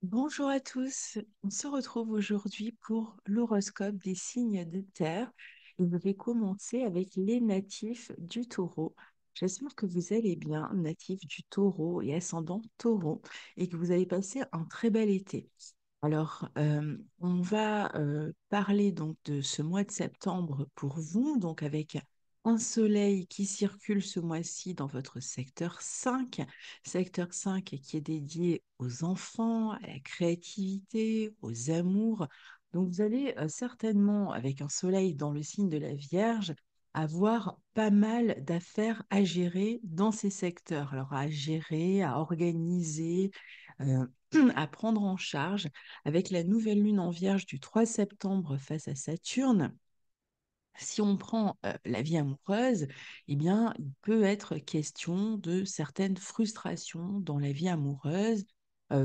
Bonjour à tous, on se retrouve aujourd'hui pour l'horoscope des signes de terre et je vais commencer avec les natifs du taureau. J'espère que vous allez bien, natifs du taureau et ascendant taureau, et que vous allez passer un très bel été. Alors, on va parler donc de ce mois de septembre pour vous, donc avec un soleil qui circule ce mois-ci dans votre secteur 5 qui est dédié aux enfants, à la créativité, aux amours. Donc, vous allez certainement, avec un soleil dans le signe de la Vierge, avoir pas mal d'affaires à gérer dans ces secteurs. Alors, à gérer, à organiser, euh, à prendre en charge avec la nouvelle lune en Vierge du 3 septembre face à Saturne. Si on prend la vie amoureuse, eh bien, il peut être question de certaines frustrations dans la vie amoureuse,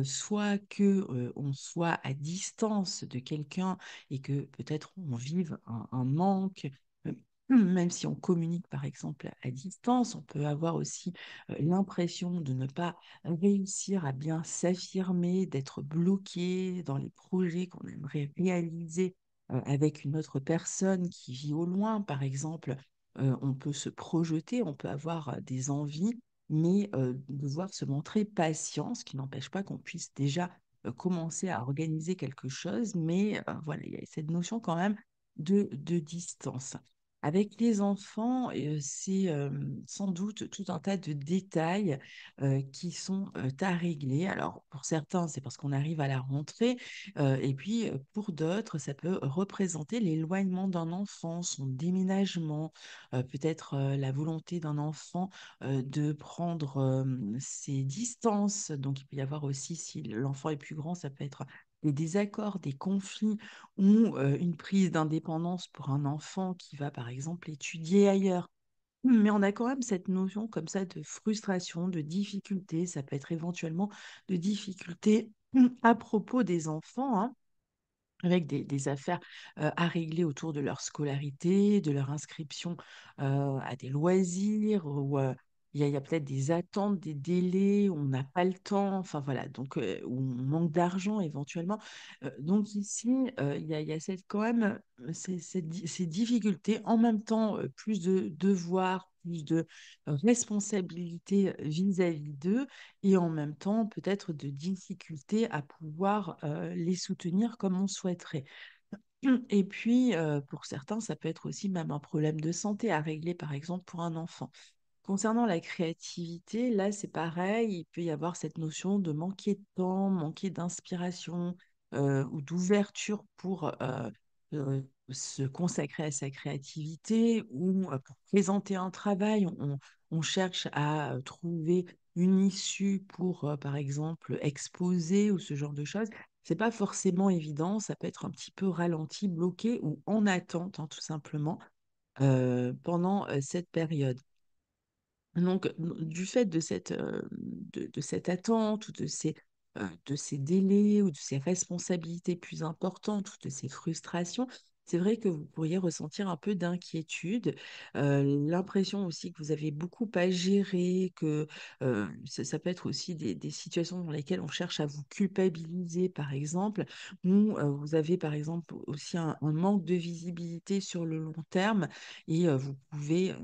soit que on soit à distance de quelqu'un et que peut-être on vive un manque. euh, Même si on communique, par exemple, à distance, on peut avoir aussi l'impression de ne pas réussir à bien s'affirmer, d'être bloqué dans les projets qu'on aimerait réaliser avec une autre personne qui vit au loin, par exemple, on peut se projeter, on peut avoir des envies, mais devoir se montrer patient, ce qui n'empêche pas qu'on puisse déjà commencer à organiser quelque chose, mais voilà, il y a cette notion quand même de distance. Avec les enfants, c'est sans doute tout un tas de détails qui sont à régler. Alors, pour certains, c'est parce qu'on arrive à la rentrée, et puis, pour d'autres, ça peut représenter l'éloignement d'un enfant, son déménagement, peut-être la volonté d'un enfant de prendre ses distances. Donc, il peut y avoir aussi, si l'enfant est plus grand, ça peut être des désaccords, des conflits ou une prise d'indépendance pour un enfant qui va, par exemple, étudier ailleurs. Mais on a quand même cette notion comme ça de frustration, de difficulté. Ça peut être éventuellement de difficultés à propos des enfants, hein, avec des affaires à régler autour de leur scolarité, de leur inscription à des loisirs, ou il y a peut-être des attentes, des délais, où on n'a pas le temps, enfin voilà, donc où on manque d'argent éventuellement. Donc ici, il y a quand même ces difficultés, en même temps plus de devoirs, plus de responsabilités vis-à-vis d'eux, et en même temps peut-être de difficultés à pouvoir les soutenir comme on souhaiterait. Et puis, pour certains, ça peut être aussi même un problème de santé à régler, par exemple, pour un enfant. Concernant la créativité, là, c'est pareil, il peut y avoir cette notion de manquer de temps, manquer d'inspiration ou d'ouverture pour se consacrer à sa créativité ou pour présenter un travail. On cherche à trouver une issue pour, par exemple, exposer ou ce genre de choses. C'est pas forcément évident, ça peut être un petit peu ralenti, bloqué ou en attente, hein, tout simplement, pendant cette période. Donc, du fait de cette attente ou de ces délais ou de ces responsabilités plus importantes ou de ces frustrations, c'est vrai que vous pourriez ressentir un peu d'inquiétude, l'impression aussi que vous avez beaucoup à gérer, que ça peut être aussi des situations dans lesquelles on cherche à vous culpabiliser, par exemple, ou vous avez, par exemple, aussi un manque de visibilité sur le long terme et vous pouvez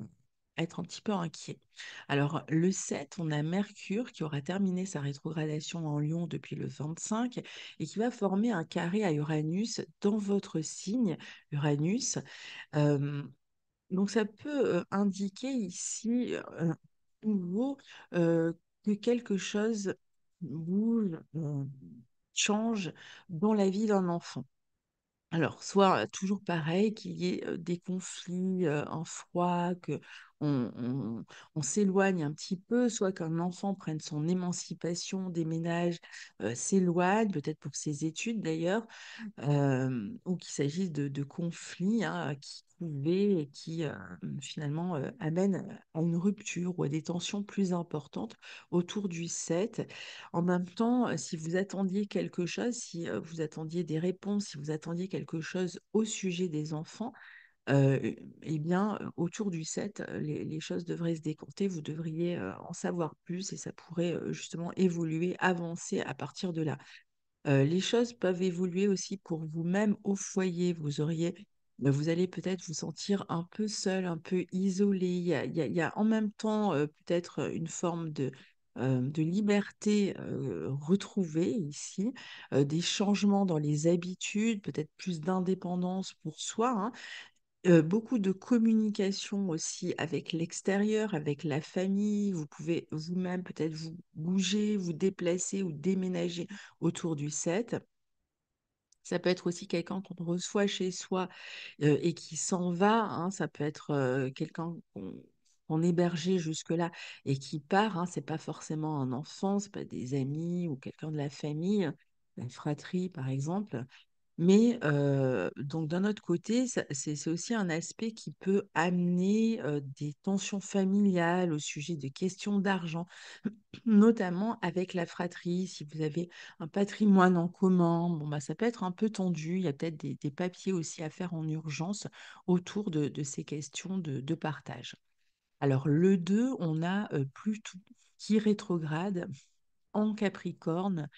être un petit peu inquiet. Alors, le 7, on a Mercure qui aura terminé sa rétrogradation en Lion depuis le 25 et qui va former un carré à Uranus dans votre signe, Uranus. Euh, donc, ça peut indiquer ici nouveau euh, que quelque chose bouge, change dans la vie d'un enfant. Alors, soit toujours pareil, qu'il y ait des conflits, un froid, que on s'éloigne un petit peu, soit qu'un enfant prenne son émancipation, déménage, s'éloigne, peut-être pour ses études d'ailleurs, ou qu'il s'agisse de conflits hein, qui pouvaient et qui finalement amènent à une rupture ou à des tensions plus importantes autour du 7. En même temps, si vous attendiez quelque chose, si vous attendiez des réponses, si vous attendiez quelque chose au sujet des enfants, eh bien, autour du 7, les choses devraient se décompter, vous devriez en savoir plus et ça pourrait justement évoluer, avancer à partir de là. Les choses peuvent évoluer aussi pour vous-même au foyer. Vous allez peut-être vous sentir un peu seul, un peu isolé. Il y a en même temps peut-être une forme de liberté retrouvée ici, des changements dans les habitudes, peut-être plus d'indépendance pour soi, hein. Beaucoup de communication aussi avec l'extérieur, avec la famille. Vous pouvez vous-même peut-être vous bouger, vous déplacer ou déménager autour du 7. Ça peut être aussi quelqu'un qu'on reçoit chez soi et qui s'en va, hein. Ça peut être quelqu'un qu'on hébergeait jusque-là et qui part, hein. C'est pas forcément un enfant, c'est pas des amis ou quelqu'un de la famille, la fratrie par exemple. Mais donc d'un autre côté, c'est aussi un aspect qui peut amener des tensions familiales au sujet de questions d'argent, notamment avec la fratrie. Si vous avez un patrimoine en commun, bon, bah, ça peut être un peu tendu. Il y a peut-être des papiers aussi à faire en urgence autour de ces questions de partage. Alors le 2, on a Pluton qui rétrograde en Capricorne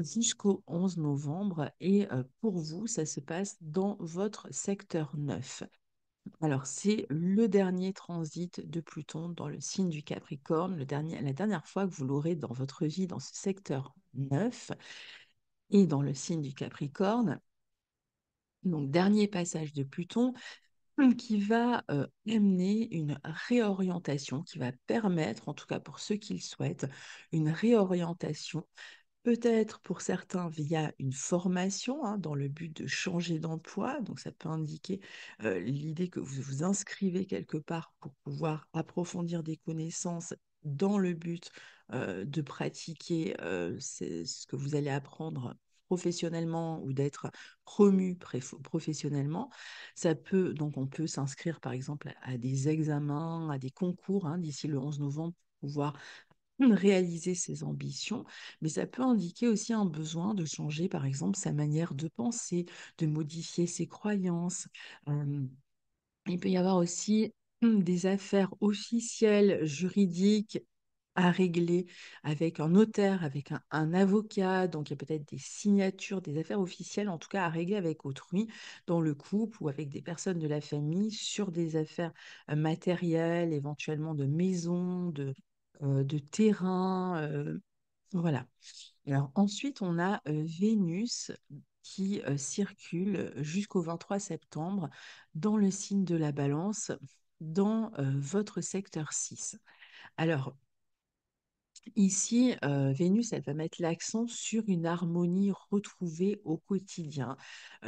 jusqu'au 11 novembre. Et pour vous, ça se passe dans votre secteur 9. Alors, c'est le dernier transit de Pluton dans le signe du Capricorne, la dernière fois que vous l'aurez dans votre vie dans ce secteur 9 et dans le signe du Capricorne. Donc, dernier passage de Pluton qui va amener une réorientation, qui va permettre, en tout cas pour ceux qui le souhaitent, une réorientation. Peut-être pour certains via une formation, hein, dans le but de changer d'emploi. Donc ça peut indiquer l'idée que vous vous inscrivez quelque part pour pouvoir approfondir des connaissances dans le but de pratiquer ce que vous allez apprendre professionnellement ou d'être promu professionnellement. Donc on peut s'inscrire par exemple à des examens, à des concours, hein, d'ici le 11 novembre pour pouvoir réaliser ses ambitions, mais ça peut indiquer aussi un besoin de changer, par exemple, sa manière de penser, de modifier ses croyances. Euh, il peut y avoir aussi des affaires officielles, juridiques à régler avec un notaire, avec un avocat. Donc, il y a peut-être des signatures, des affaires officielles, en tout cas à régler avec autrui, dans le couple ou avec des personnes de la famille sur des affaires matérielles, éventuellement de maison, de terrain. Voilà. Alors ensuite, on a Vénus qui circule jusqu'au 23 septembre dans le signe de la Balance, dans votre secteur 6. Alors, ici, Vénus, elle va mettre l'accent sur une harmonie retrouvée au quotidien.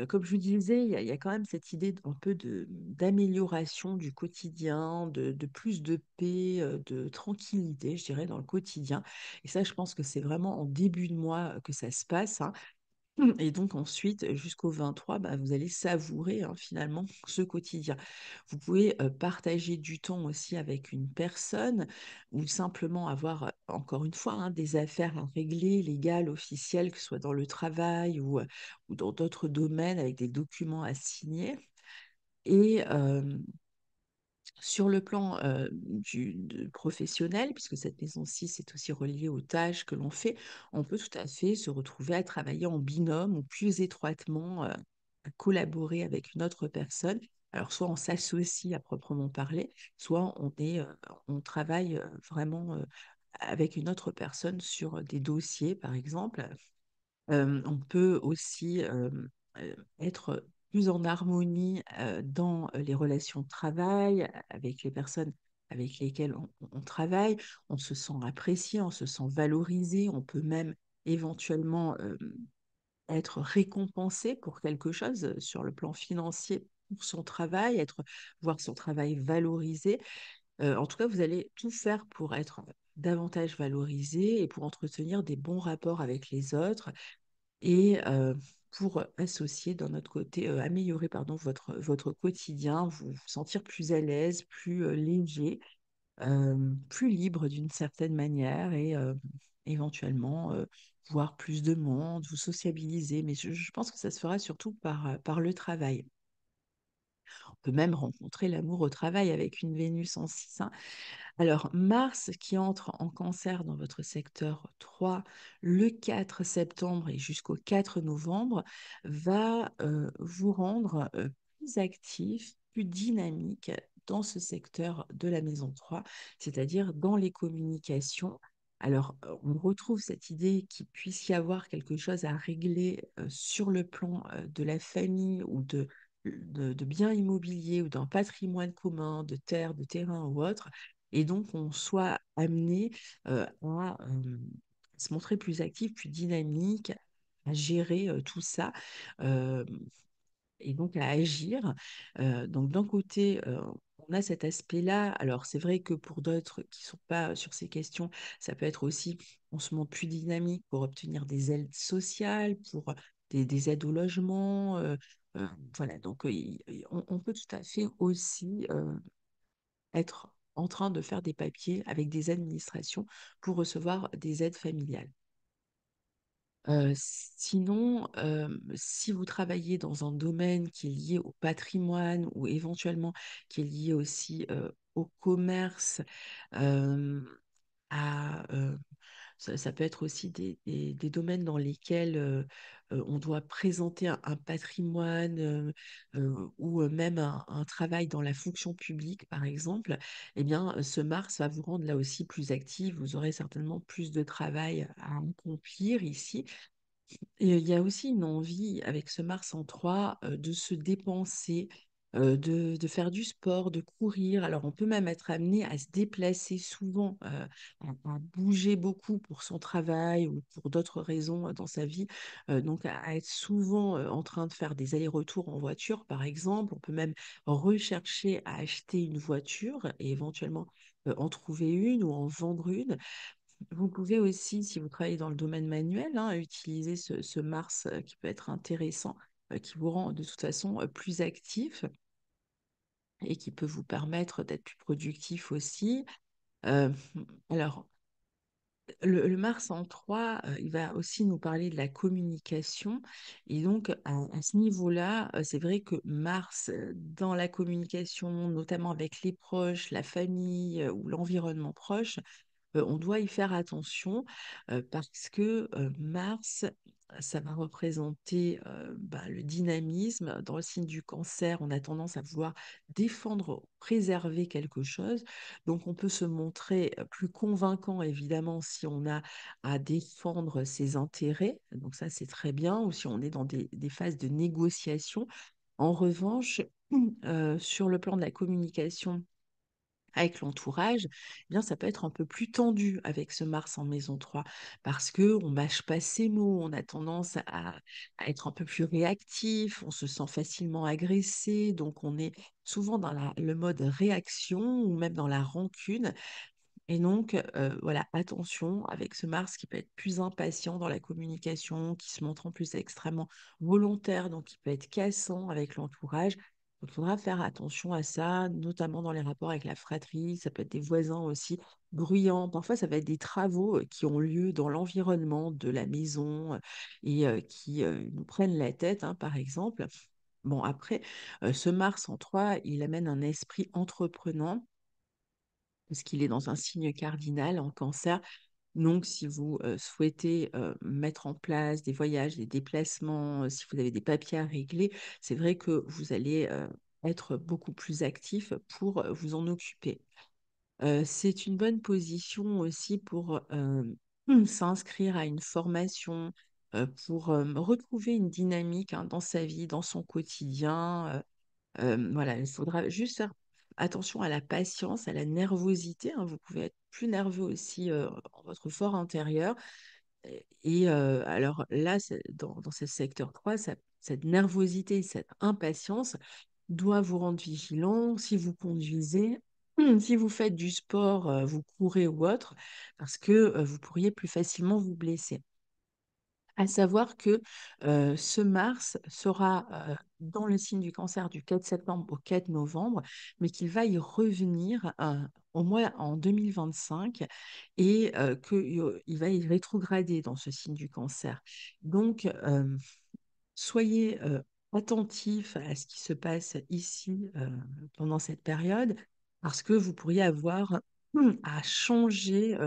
Comme je vous disais, il y a quand même cette idée un peu d'amélioration du quotidien, de plus de paix, de tranquillité, je dirais, dans le quotidien. Et ça, je pense que c'est vraiment en début de mois que ça se passe, hein. Et donc ensuite, jusqu'au 23, bah, vous allez savourer, hein, finalement ce quotidien. Vous pouvez partager du temps aussi avec une personne ou simplement avoir, encore une fois, hein, des affaires à régler, légales, officielles, que ce soit dans le travail ou dans d'autres domaines avec des documents à signer. Et sur le plan professionnel, puisque cette maison 6 est aussi reliée aux tâches que l'on fait, on peut tout à fait se retrouver à travailler en binôme ou plus étroitement, à collaborer avec une autre personne. Alors, soit on s'associe à proprement parler, soit on travaille vraiment avec une autre personne sur des dossiers, par exemple. On peut aussi être plus en harmonie dans les relations de travail avec les personnes avec lesquelles on travaille. On se sent apprécié, on se sent valorisé. On peut même éventuellement être récompensé pour quelque chose sur le plan financier pour son travail, voir son travail valorisé. En tout cas, vous allez tout faire pour être davantage valorisé et pour entretenir des bons rapports avec les autres et pour associer d'un autre côté, améliorer pardon, votre quotidien, vous sentir plus à l'aise, plus léger, plus libre d'une certaine manière et éventuellement voir plus de monde, vous sociabiliser. Mais je pense que ça se fera surtout par le travail. peut même rencontrer l'amour au travail avec une Vénus en 6. Alors, Mars qui entre en Cancer dans votre secteur 3 le 4 septembre et jusqu'au 4 novembre va vous rendre plus actif, plus dynamique dans ce secteur de la maison 3, c'est-à-dire dans les communications. Alors, on retrouve cette idée qu'il puisse y avoir quelque chose à régler sur le plan de la famille ou de biens immobiliers ou d'un patrimoine commun, de terre, de terrain ou autre, et donc on soit amené à se montrer plus actif, plus dynamique, à gérer tout ça. euh, et donc à agir. Donc d'un côté, on a cet aspect-là. Alors c'est vrai que pour d'autres qui ne sont pas sur ces questions, ça peut être aussi, on se montre plus dynamique pour obtenir des aides sociales, pour des aides au logement. Euh, voilà, donc on peut tout à fait aussi être en train de faire des papiers avec des administrations pour recevoir des aides familiales. Sinon, si vous travaillez dans un domaine qui est lié au patrimoine ou éventuellement qui est lié aussi au commerce, euh, ça peut être aussi des domaines dans lesquels on doit présenter un patrimoine ou même un travail dans la fonction publique, par exemple. Eh bien, ce Mars va vous rendre là aussi plus actif. Vous aurez certainement plus de travail à accomplir ici. Et il y a aussi une envie, avec ce Mars en 3, de se dépenser, de faire du sport, de courir. Alors, on peut même être amené à se déplacer souvent, à bouger beaucoup pour son travail ou pour d'autres raisons dans sa vie. Donc, à être souvent en train de faire des allers-retours en voiture, par exemple. On peut même rechercher à acheter une voiture et éventuellement en trouver une ou en vendre une. Vous pouvez aussi, si vous travaillez dans le domaine manuel, hein, utiliser ce Mars qui peut être intéressant, qui vous rend de toute façon plus actif et qui peut vous permettre d'être plus productif aussi. Euh, alors, le Mars en 3, il va aussi nous parler de la communication. Et donc, à ce niveau-là, c'est vrai que Mars, dans la communication, notamment avec les proches, la famille ou l'environnement proche, on doit y faire attention parce que Mars, ça va représenter le dynamisme. Dans le signe du Cancer, on a tendance à vouloir défendre, préserver quelque chose. Donc, on peut se montrer plus convaincant, évidemment, si on a à défendre ses intérêts. Donc, ça, c'est très bien. Ou si on est dans des phases de négociation. En revanche, sur le plan de la communication, avec l'entourage, eh bien, ça peut être un peu plus tendu avec ce Mars en maison 3 parce que on mâche pas ses mots, on a tendance à être un peu plus réactif, on se sent facilement agressé, donc on est souvent dans le mode réaction ou même dans la rancune. Et donc, voilà, attention avec ce Mars qui peut être plus impatient dans la communication, qui se montre en plus extrêmement volontaire, donc qui peut être cassant avec l'entourage. Donc, il faudra faire attention à ça, notamment dans les rapports avec la fratrie. Ça peut être des voisins aussi bruyants. Parfois, ça va être des travaux qui ont lieu dans l'environnement de la maison et qui nous prennent la tête, hein, par exemple. Bon, après, ce Mars en 3, il amène un esprit entreprenant parce qu'il est dans un signe cardinal en Cancer. Donc, si vous souhaitez mettre en place des voyages, des déplacements, si vous avez des papiers à régler, c'est vrai que vous allez être beaucoup plus actif pour vous en occuper. C'est une bonne position aussi pour s'inscrire à une formation, pour retrouver une dynamique, hein, dans sa vie, dans son quotidien. Voilà, il faudra juste faire attention à la patience, à la nervosité, hein. Vous pouvez être plus nerveux aussi en votre fort intérieur. Et alors là, dans ce secteur 3, cette nervosité, cette impatience doit vous rendre vigilant si vous conduisez, si vous faites du sport, vous courez ou autre, parce que vous pourriez plus facilement vous blesser. À savoir que ce Mars sera dans le signe du Cancer du 4 septembre au 4 novembre, mais qu'il va y revenir au moins en 2025 et qu'il va y rétrograder dans ce signe du Cancer. Donc, soyez attentif à ce qui se passe ici pendant cette période, parce que vous pourriez avoir à changer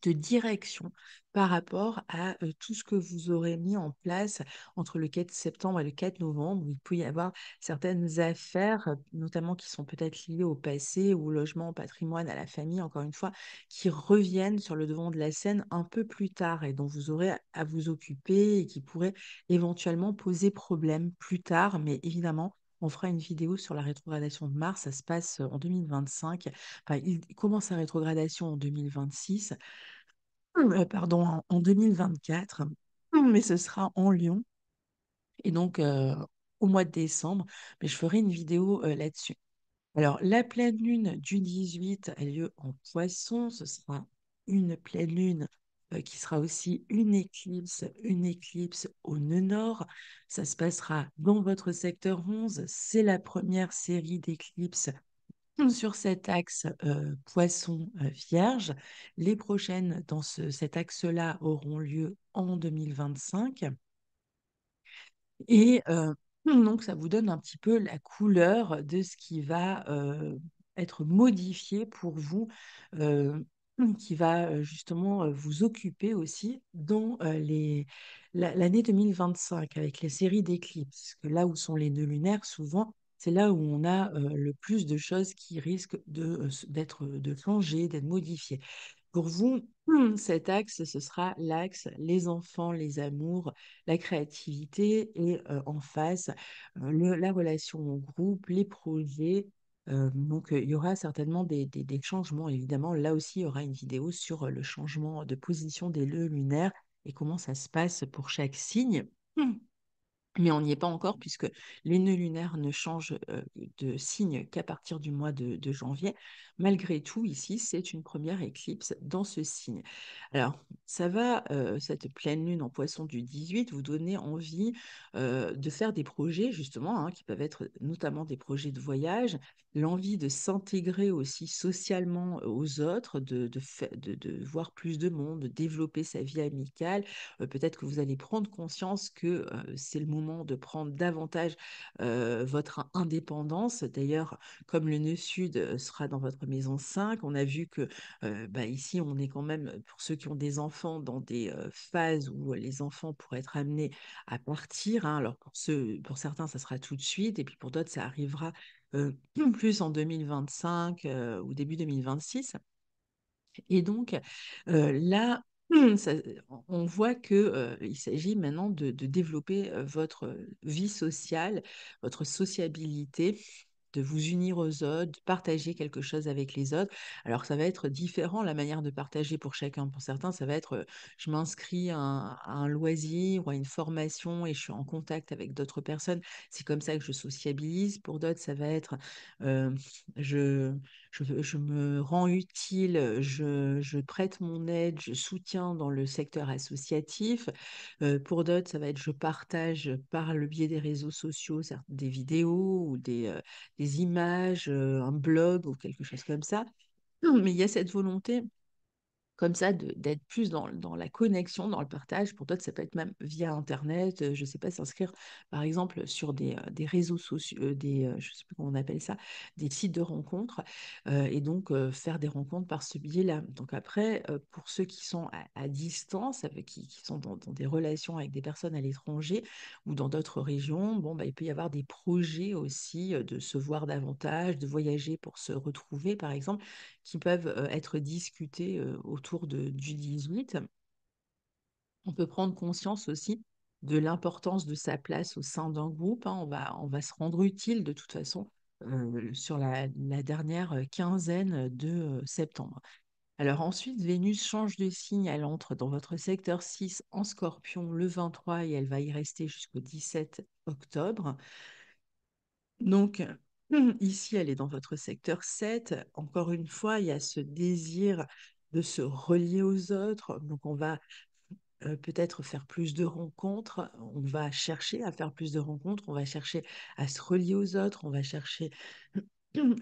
de direction par rapport à tout ce que vous aurez mis en place entre le 4 septembre et le 4 novembre, où il peut y avoir certaines affaires, notamment qui sont peut-être liées au passé, au logement, au patrimoine, à la famille, encore une fois, qui reviennent sur le devant de la scène un peu plus tard et dont vous aurez à vous occuper et qui pourraient éventuellement poser problème plus tard. Mais évidemment, on fera une vidéo sur la rétrogradation de Mars. Ça se passe en 2025. Enfin, il commence sa rétrogradation en 2026. Pardon, en 2024, mais ce sera en Lyon et donc au mois de décembre, mais je ferai une vidéo là-dessus. Alors, la pleine lune du 18 a lieu en Poisson, ce sera une pleine lune qui sera aussi une éclipse au nœud nord. Ça se passera dans votre secteur 11. C'est la première série d'éclipses sur cet axe Poisson-Vierge. Les prochaines dans cet axe-là auront lieu en 2025. Et donc, ça vous donne un petit peu la couleur de ce qui va être modifié pour vous, euh, qui va justement vous occuper aussi dans l'année 2025 avec les séries d'éclipses. Parce que là où sont les nœuds lunaires, souvent, c'est là où on a le plus de choses qui risquent de changer, d'être modifiées. Pour vous, cet axe, ce sera l'axe les enfants, les amours, la créativité et en face, la relation au groupe, les projets. Donc, il y aura certainement des changements. Évidemment, là aussi, il y aura une vidéo sur le changement de position des nœuds lunaires et comment ça se passe pour chaque signe. Mais on n'y est pas encore puisque les nœuds lunaires ne changent de signe qu'à partir du mois de janvier. Malgré tout, ici, c'est une première éclipse dans ce signe. Alors, ça va, cette pleine lune en poisson du 18, vous donner envie de faire des projets, justement, hein, qui peuvent être notamment des projets de voyage, l'envie de s'intégrer aussi socialement aux autres, de voir plus de monde, de développer sa vie amicale. Peut-être que vous allez prendre conscience que c'est le moment de prendre davantage votre indépendance. D'ailleurs, comme le nœud sud sera dans votre maison 5, on a vu que bah, ici, on est quand même, pour ceux qui ont des enfants, dans des phases où les enfants pourraient être amenés à partir, hein. Alors, pour certains, ça sera tout de suite, et puis pour d'autres, ça arrivera plus en 2025 ou début 2026. Et donc, là, ça on voit que, il s'agit maintenant de développer, votre vie sociale, votre sociabilité, de vous unir aux autres, de partager quelque chose avec les autres. Alors, ça va être différent la manière de partager pour chacun. Pour certains, ça va être, je m'inscris à un loisir ou à une formation et je suis en contact avec d'autres personnes. C'est comme ça que je sociabilise. Pour d'autres, ça va être, heu, je je me rends utile, je prête mon aide, je soutiens dans le secteur associatif. Pour d'autres, ça va être je partage par le biais des réseaux sociaux, des vidéos ou des images, un blog ou quelque chose comme ça. Mais il y a cette volonté comme ça, d'être plus dans la connexion, dans le partage. Pour d'autres, ça peut être même via Internet, je ne sais pas, s'inscrire par exemple sur des réseaux sociaux, je ne sais plus comment on appelle ça, des sites de rencontres, et donc faire des rencontres par ce biais-là. Donc après, pour ceux qui sont à distance, qui sont dans des relations avec des personnes à l'étranger ou dans d'autres régions, bon, bah, il peut y avoir des projets aussi de se voir davantage, de voyager pour se retrouver, par exemple qui peuvent être discutés autour du 18. On peut prendre conscience aussi de l'importance de sa place au sein d'un groupe, hein. On va se rendre utile de toute façon sur la dernière quinzaine de septembre. Alors ensuite, Vénus change de signe, elle entre dans votre secteur 6 en Scorpion le 23 et elle va y rester jusqu'au 17 octobre. Donc, ici, elle est dans votre secteur 7. Encore une fois, il y a ce désir de se relier aux autres. Donc, on va peut-être faire plus de rencontres. On va chercher à faire plus de rencontres. On va chercher à se relier aux autres. On va chercher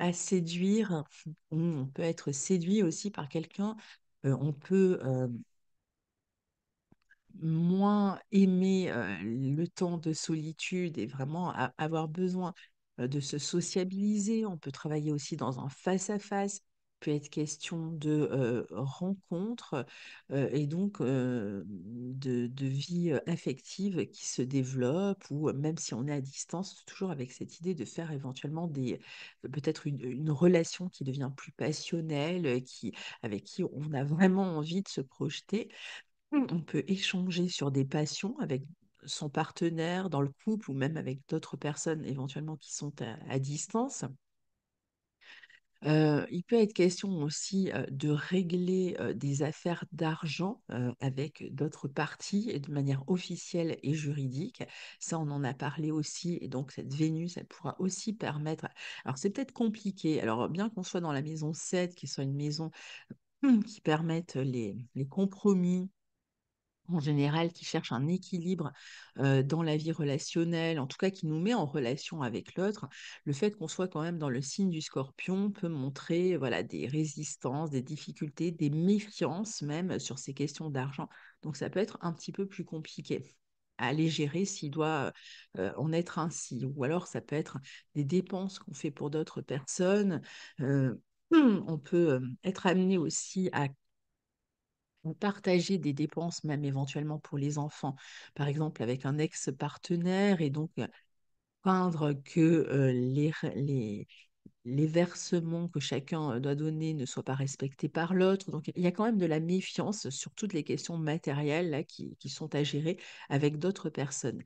à séduire. On peut être séduit aussi par quelqu'un. On peut moins aimer le temps de solitude et vraiment avoir besoin de se sociabiliser. On peut travailler aussi dans un face-à-face. Peut être question de rencontres et donc de vie affective qui se développe ou même si on est à distance, toujours avec cette idée de faire éventuellement peut-être une relation qui devient plus passionnelle, avec qui on a vraiment envie de se projeter. On peut échanger sur des passions avec son partenaire dans le couple ou même avec d'autres personnes éventuellement qui sont à distance. Il peut être question aussi de régler des affaires d'argent avec d'autres parties et de manière officielle et juridique. Ça, on en a parlé aussi. Et donc, cette Vénus, elle pourra aussi permettre. Alors, c'est peut-être compliqué. Alors, bien qu'on soit dans la maison 7, qui soit une maison qui permette les compromis en général, qui cherche un équilibre dans la vie relationnelle, en tout cas qui nous met en relation avec l'autre, le fait qu'on soit quand même dans le signe du Scorpion peut montrer voilà, des résistances, des difficultés, des méfiances même sur ces questions d'argent. Donc ça peut être un petit peu plus compliqué à les gérer s'il doit en être ainsi. Ou alors ça peut être des dépenses qu'on fait pour d'autres personnes. Euh, on peut être amené aussi à ou partager des dépenses, même éventuellement pour les enfants, par exemple avec un ex-partenaire, et donc craindre que les versements que chacun doit donner ne soient pas respectés par l'autre. Donc il y a quand même de la méfiance sur toutes les questions matérielles là, qui sont à gérer avec d'autres personnes.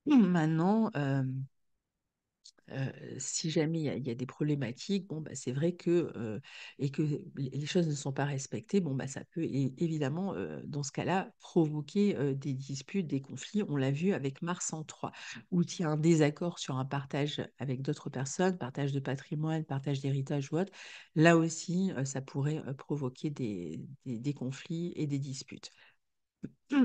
Maintenant, si jamais il y a des problématiques, bon, bah, c'est vrai et que les choses ne sont pas respectées, bon, bah, ça peut évidemment, dans ce cas-là, provoquer des disputes, des conflits. On l'a vu avec Mars en 3, où il y a un désaccord sur un partage avec d'autres personnes, partage de patrimoine, partage d'héritage ou autre. Là aussi, ça pourrait provoquer des conflits et des disputes.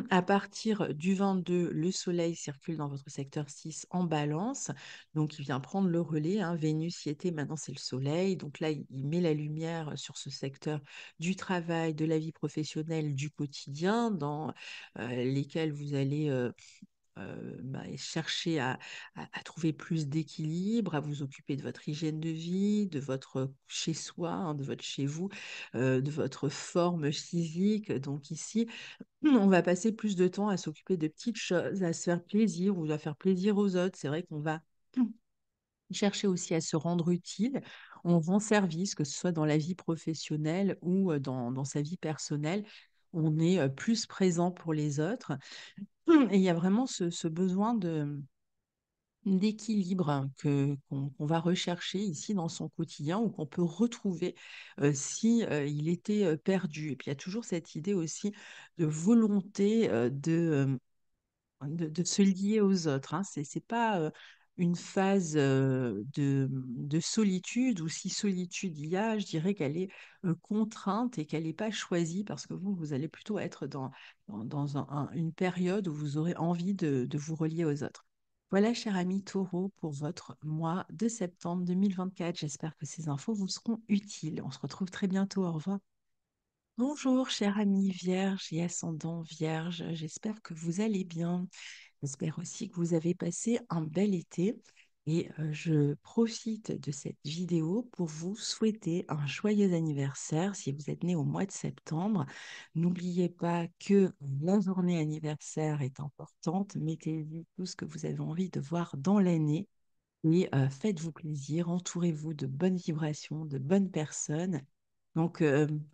À partir du 22, le Soleil circule dans votre secteur 6 en balance, donc il vient prendre le relais, hein. Vénus y était, maintenant c'est le Soleil, donc là il met la lumière sur ce secteur du travail, de la vie professionnelle, du quotidien, dans lesquels vous allez chercher à trouver plus d'équilibre, à vous occuper de votre hygiène de vie, de votre chez-soi, hein, de votre chez-vous, de votre forme physique. Donc ici, on va passer plus de temps à s'occuper de petites choses, à se faire plaisir ou à faire plaisir aux autres. C'est vrai qu'on va chercher aussi à se rendre utile. On rend service, que ce soit dans la vie professionnelle ou dans sa vie personnelle. On est plus présent pour les autres. Et il y a vraiment ce besoin d'équilibre qu'on va rechercher ici dans son quotidien ou qu'on peut retrouver si il était perdu. Et puis il y a toujours cette idée aussi de volonté de se lier aux autres, hein. C'est pas une phase de solitude, ou si solitude il y a, je dirais qu'elle est contrainte et qu'elle n'est pas choisie parce que vous allez plutôt être dans une période où vous aurez envie de vous relier aux autres. Voilà, cher ami Taureau, pour votre mois de septembre 2024. J'espère que ces infos vous seront utiles. On se retrouve très bientôt. Au revoir. Bonjour, cher ami Vierge et ascendant Vierge. J'espère que vous allez bien. J'espère aussi que vous avez passé un bel été. Et je profite de cette vidéo pour vous souhaiter un joyeux anniversaire si vous êtes né au mois de septembre. N'oubliez pas que la journée anniversaire est importante. Mettez-y tout ce que vous avez envie de voir dans l'année. Et faites-vous plaisir, entourez-vous de bonnes vibrations, de bonnes personnes. Donc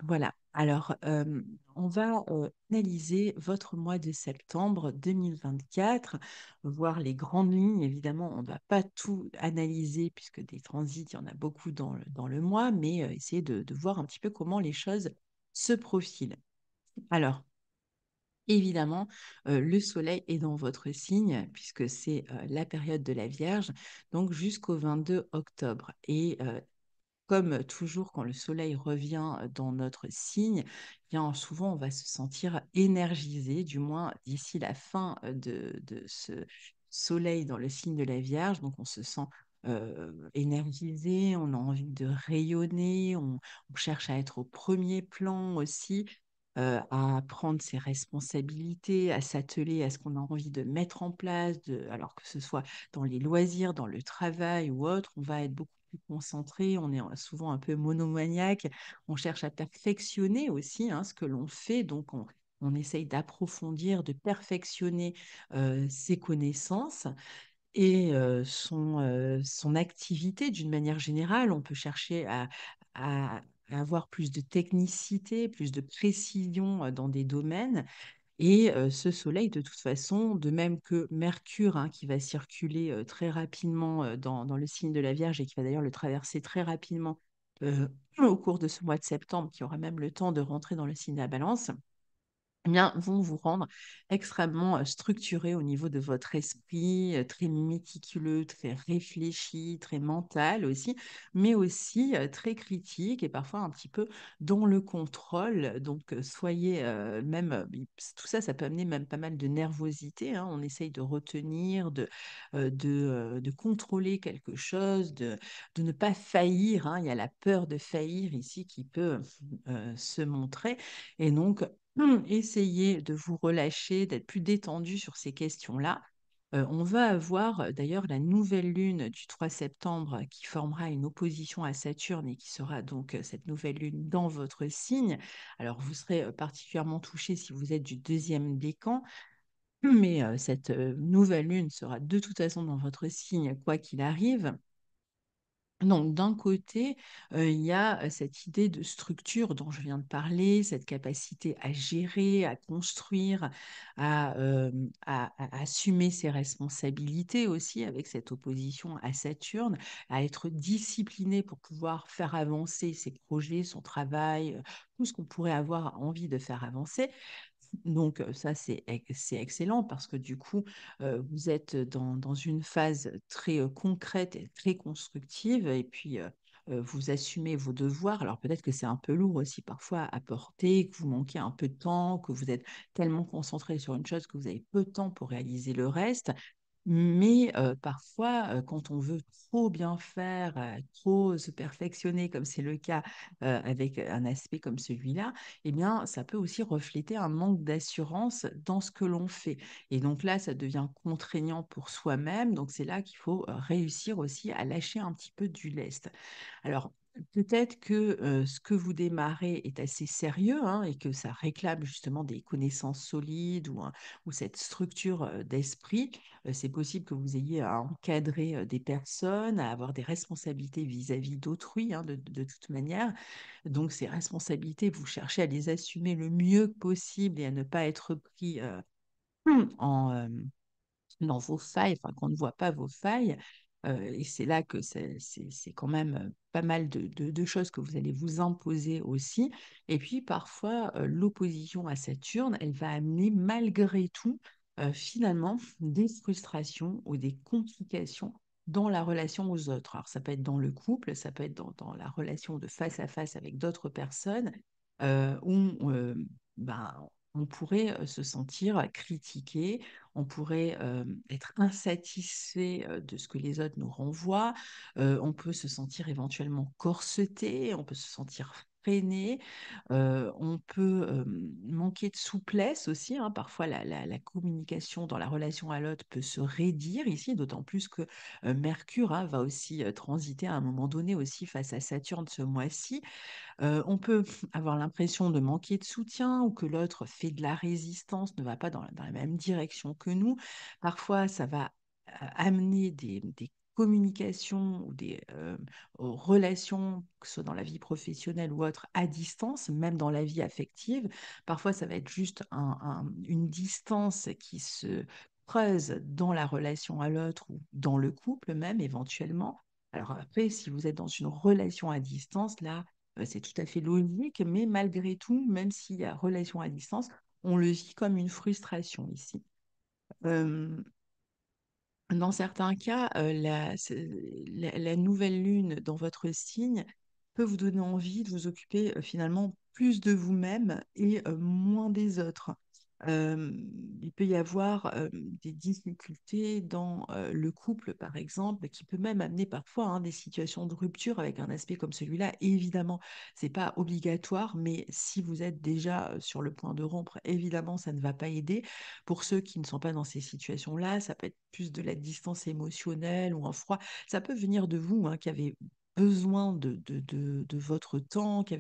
voilà. Alors, on va analyser votre mois de septembre 2024, voir les grandes lignes. Évidemment, on ne va pas tout analyser puisque des transits, il y en a beaucoup dans le mois, mais essayer de voir un petit peu comment les choses se profilent. Alors, évidemment, le soleil est dans votre signe puisque c'est la période de la Vierge, donc jusqu'au 22 octobre. Et comme toujours, quand le soleil revient dans notre signe, eh bien souvent on va se sentir énergisé, du moins d'ici la fin de ce soleil dans le signe de la Vierge. Donc on se sent énergisé, on a envie de rayonner, on cherche à être au premier plan aussi. à prendre ses responsabilités, à s'atteler à ce qu'on a envie de mettre en place, alors que ce soit dans les loisirs, dans le travail ou autre, on va être beaucoup plus concentré, on est souvent un peu monomaniaque, on cherche à perfectionner aussi hein, ce que l'on fait, donc on essaye d'approfondir, de perfectionner ses connaissances et son activité d'une manière générale. On peut chercher à avoir plus de technicité, plus de précision dans des domaines. Et ce soleil, de toute façon, de même que Mercure, hein, qui va circuler très rapidement dans le signe de la Vierge et qui va d'ailleurs le traverser très rapidement euh, au cours de ce mois de septembre, qui aura même le temps de rentrer dans le signe de la Balance, eh bien, vont vous rendre extrêmement structuré au niveau de votre esprit, très méticuleux, très réfléchi, très mental aussi, mais aussi très critique et parfois un petit peu dans le contrôle. Donc, soyez même, tout ça, ça peut amener même pas mal de nervosité, hein. On essaye de retenir, de contrôler quelque chose, de ne pas faillir, hein. Il y a la peur de faillir ici qui peut se montrer. Et donc, essayez de vous relâcher, d'être plus détendu sur ces questions-là. On va avoir d'ailleurs la nouvelle lune du 3 septembre qui formera une opposition à Saturne et qui sera donc cette nouvelle lune dans votre signe. Alors vous serez particulièrement touché si vous êtes du deuxième décan, mais cette nouvelle lune sera de toute façon dans votre signe quoi qu'il arrive. Donc, d'un côté, il y a cette idée de structure dont je viens de parler, cette capacité à gérer, à construire, à assumer ses responsabilités aussi avec cette opposition à Saturne, à être discipliné pour pouvoir faire avancer ses projets, son travail, tout ce qu'on pourrait avoir envie de faire avancer. Donc ça, c'est excellent parce que du coup, vous êtes dans une phase très concrète et très constructive et puis vous assumez vos devoirs. Alors peut-être que c'est un peu lourd aussi parfois à porter, que vous manquez un peu de temps, que vous êtes tellement concentré sur une chose que vous avez peu de temps pour réaliser le reste. Mais parfois, quand on veut trop bien faire, trop se perfectionner, comme c'est le cas avec un aspect comme celui-là, eh bien, ça peut aussi refléter un manque d'assurance dans ce que l'on fait. Et donc là, ça devient contraignant pour soi-même. Donc c'est là qu'il faut réussir aussi à lâcher un petit peu du lest. Alors, peut-être que ce que vous démarrez est assez sérieux hein, et que ça réclame justement des connaissances solides ou cette structure d'esprit. C'est possible que vous ayez à encadrer des personnes, à avoir des responsabilités vis-à-vis d'autrui, hein, de toute manière. Donc, ces responsabilités, vous cherchez à les assumer le mieux possible et à ne pas être pris en, dans vos failles, enfin qu'on ne voit pas vos failles. Et c'est là que c'est quand même pas mal de choses que vous allez vous imposer aussi. Et puis parfois, l'opposition à Saturne, elle va amener malgré tout, finalement, des frustrations ou des complications dans la relation aux autres. Alors ça peut être dans le couple, ça peut être dans la relation de face à face avec d'autres personnes, où ben, on pourrait se sentir critiqué, on pourrait être insatisfait de ce que les autres nous renvoient, on peut se sentir éventuellement corseté, on peut se sentir freiné, on peut manquer de souplesse aussi, hein. Parfois, la communication dans la relation à l'autre peut se raidir ici, d'autant plus que Mercure hein, va aussi transiter à un moment donné aussi face à Saturne ce mois-ci. On peut avoir l'impression de manquer de soutien ou que l'autre fait de la résistance, ne va pas dans la même direction que nous. Parfois, ça va amener des communications ou des relations, que ce soit dans la vie professionnelle ou autre, à distance, même dans la vie affective. Parfois, ça va être juste une distance qui se creuse dans la relation à l'autre ou dans le couple même éventuellement. Alors après, si vous êtes dans une relation à distance, là, c'est tout à fait logique, mais malgré tout, même s'il y a relation à distance, on le vit comme une frustration ici. Euh, Dans certains cas, la nouvelle lune dans votre signe peut vous donner envie de vous occuper finalement plus de vous-même et moins des autres. Euh, il peut y avoir des difficultés dans le couple, par exemple, qui peut même amener parfois des situations de rupture avec un aspect comme celui-là. Et évidemment, c'est pas obligatoire, mais si vous êtes déjà sur le point de rompre, évidemment, ça ne va pas aider. Pour ceux qui ne sont pas dans ces situations-là, ça peut être plus de la distance émotionnelle ou un froid. Ça peut venir de vous, qui avez besoin de votre temps, qui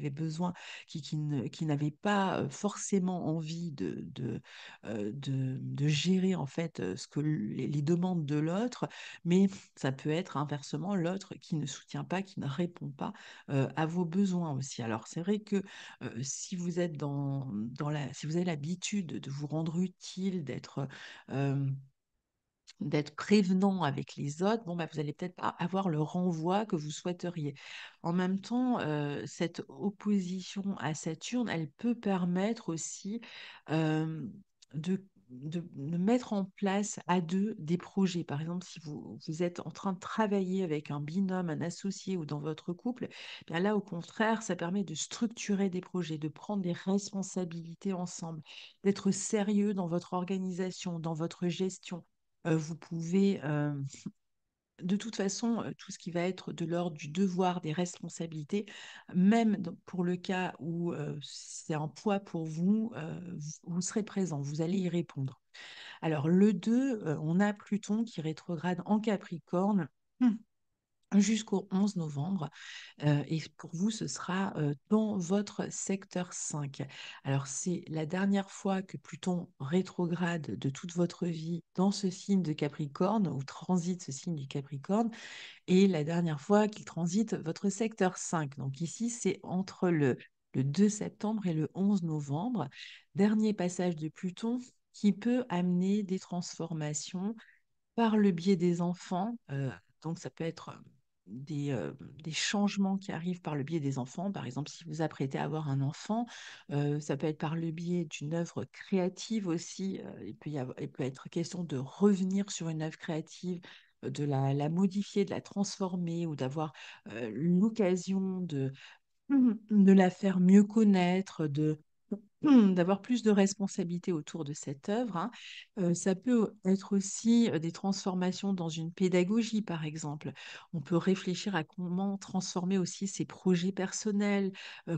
n'avait pas forcément envie de gérer en fait ce que les demandes de l'autre, mais ça peut être inversement l'autre qui ne soutient pas, qui ne répond pas à vos besoins aussi. Alors c'est vrai que si vous êtes si vous avez l'habitude de vous rendre utile, euh, d'être prévenant avec les autres, bon, bah, vous allez peut-être pas avoir le renvoi que vous souhaiteriez. En même temps, cette opposition à Saturne, elle peut permettre aussi euh, de mettre en place à deux des projets. Par exemple, si vous êtes en train de travailler avec un binôme, un associé ou dans votre couple, eh bien là, au contraire, ça permet de structurer des projets, de prendre des responsabilités ensemble, d'être sérieux dans votre organisation, dans votre gestion. Vous pouvez, de toute façon, tout ce qui va être de l'ordre du devoir, des responsabilités, même pour le cas où c'est un poids pour vous, vous serez présent, vous allez y répondre. Alors, le 2, on a Pluton qui rétrograde en Capricorne jusqu'au 11 novembre. Et pour vous, ce sera dans votre secteur 5. Alors, c'est la dernière fois que Pluton rétrograde de toute votre vie dans ce signe de Capricorne, ou transite ce signe du Capricorne, et la dernière fois qu'il transite votre secteur 5. Donc ici, c'est entre le 2 septembre et le 11 novembre. Dernier passage de Pluton qui peut amener des transformations par le biais des enfants. Donc, ça peut être des changements qui arrivent par le biais des enfants. Par exemple, si vous apprêtez à avoir un enfant, ça peut être par le biais d'une œuvre créative aussi. Il peut être question de revenir sur une œuvre créative, de la modifier, de la transformer ou d'avoir l'occasion de la faire mieux connaître, d'avoir plus de responsabilités autour de cette œuvre, hein. Ça peut être aussi des transformations dans une pédagogie, par exemple. On peut réfléchir à comment transformer aussi ses projets personnels,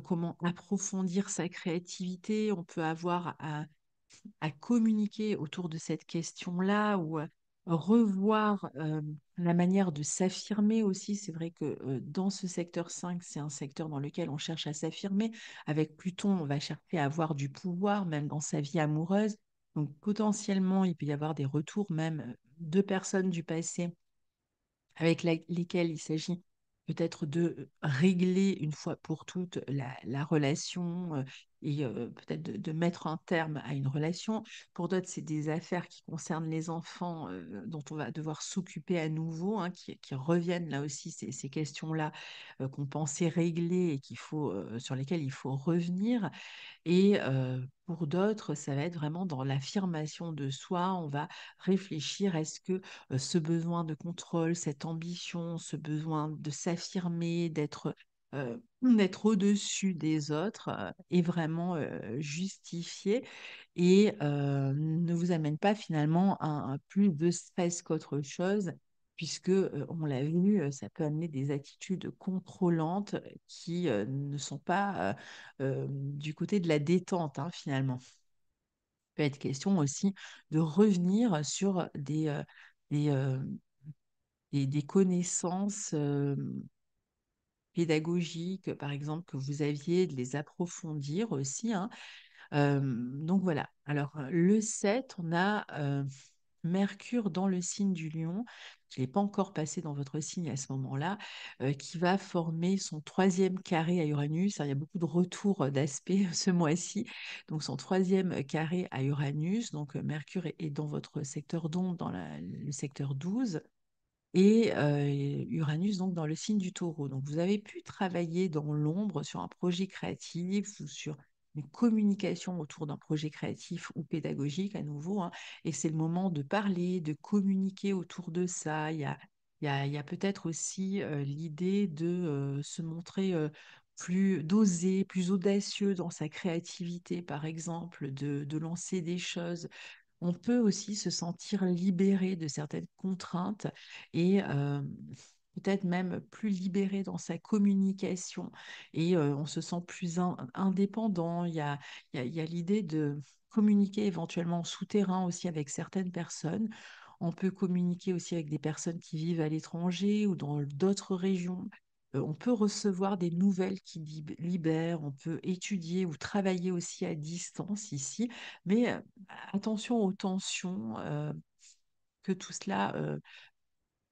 comment approfondir sa créativité. On peut avoir à communiquer autour de cette question-là ou revoir la manière de s'affirmer aussi. C'est vrai que dans ce secteur 5, c'est un secteur dans lequel on cherche à s'affirmer. Avec Pluton, on va chercher à avoir du pouvoir, même dans sa vie amoureuse. Donc potentiellement, il peut y avoir des retours même de personnes du passé avec lesquels il s'agit peut-être de régler une fois pour toutes la relation et peut-être de mettre un terme à une relation. Pour d'autres, c'est des affaires qui concernent les enfants dont on va devoir s'occuper à nouveau, qui reviennent là aussi, ces questions-là qu'on pensait régler et sur lesquelles il faut revenir. Et pour d'autres, ça va être vraiment dans l'affirmation de soi. On va réfléchir, est-ce que ce besoin de contrôle, cette ambition, ce besoin de s'affirmer, d'être au-dessus des autres est vraiment justifié et ne vous amène pas finalement à plus de stress qu'autre chose, puisque, on l'a vu, ça peut amener des attitudes contrôlantes qui ne sont pas du côté de la détente, finalement. Il peut être question aussi de revenir sur des, euh, des connaissances pédagogiques, par exemple, que vous aviez, de les approfondir aussi, hein. Donc voilà. Alors, le 7, on a Mercure dans le signe du Lion, qui n'est pas encore passé dans votre signe à ce moment-là, qui va former son troisième carré à Uranus. Alors, il y a beaucoup de retours d'aspects ce mois-ci. Donc, son troisième carré à Uranus. Donc, Mercure est dans votre secteur d'onde, dans le secteur 12 et Uranus donc dans le signe du Taureau. Donc vous avez pu travailler dans l'ombre sur un projet créatif ou sur une communication autour d'un projet créatif ou pédagogique à nouveau, hein, et c'est le moment de parler, de communiquer autour de ça. Il y a peut-être aussi l'idée de se montrer plus d'oser, plus audacieux dans sa créativité, par exemple, de lancer des choses. On peut aussi se sentir libéré de certaines contraintes et peut-être même plus libéré dans sa communication et on se sent plus indépendant. Il y a l'idée de communiquer éventuellement en souterrain aussi avec certaines personnes. On peut communiquer aussi avec des personnes qui vivent à l'étranger ou dans d'autres régions. On peut recevoir des nouvelles qui libèrent, on peut étudier ou travailler aussi à distance ici, mais attention aux tensions que tout cela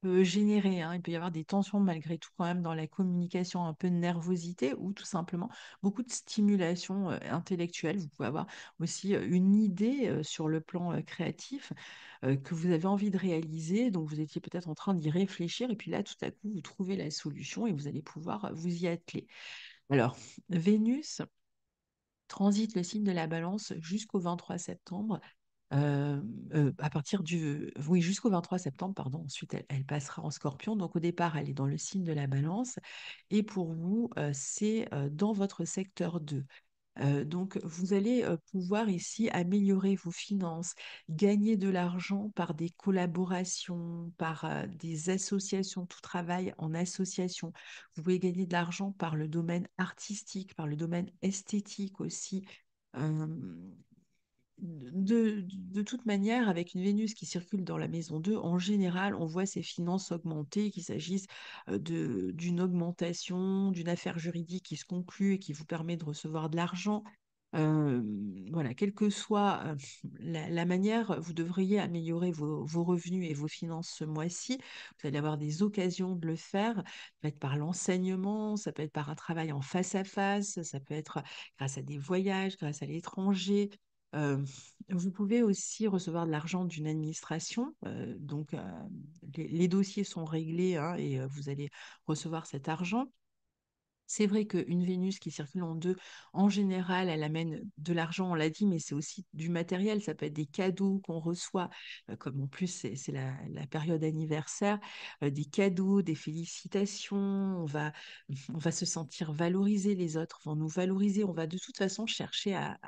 peut générer, hein. Il peut y avoir des tensions malgré tout quand même dans la communication, un peu de nervosité ou tout simplement beaucoup de stimulation intellectuelle. Vous pouvez avoir aussi une idée sur le plan créatif que vous avez envie de réaliser, donc vous étiez peut-être en train d'y réfléchir et puis là tout à coup vous trouvez la solution et vous allez pouvoir vous y atteler. Alors, Vénus transite le signe de la Balance jusqu'au 23 septembre. euh, à partir du... Oui, jusqu'au 23 septembre, pardon. Ensuite, elle passera en Scorpion. Donc, au départ, elle est dans le signe de la Balance. Et pour vous, c'est dans votre secteur 2. Donc, vous allez pouvoir ici améliorer vos finances, gagner de l'argent par des collaborations, par des associations, tout travail en association. Vous pouvez gagner de l'argent par le domaine artistique, par le domaine esthétique aussi. Euh, de toute manière, avec une Vénus qui circule dans la maison 2, en général, on voit ses finances augmenter, qu'il s'agisse d'une augmentation, d'une affaire juridique qui se conclut et qui vous permet de recevoir de l'argent. Euh, voilà, quelle que soit la manière, vous devriez améliorer vos revenus et vos finances ce mois-ci. Vous allez avoir des occasions de le faire. Ça peut être par l'enseignement, ça peut être par un travail en face à face, ça peut être grâce à des voyages, grâce à l'étranger. Euh, Vous pouvez aussi recevoir de l'argent d'une administration. Donc, les dossiers sont réglés hein, et vous allez recevoir cet argent. C'est vrai qu'une Vénus qui circule en deux, en général, elle amène de l'argent, on l'a dit, mais c'est aussi du matériel. Ça peut être des cadeaux qu'on reçoit, comme en plus c'est la période anniversaire, des cadeaux, des félicitations. On va se sentir valorisé, les autres vont nous valoriser. On va de toute façon chercher à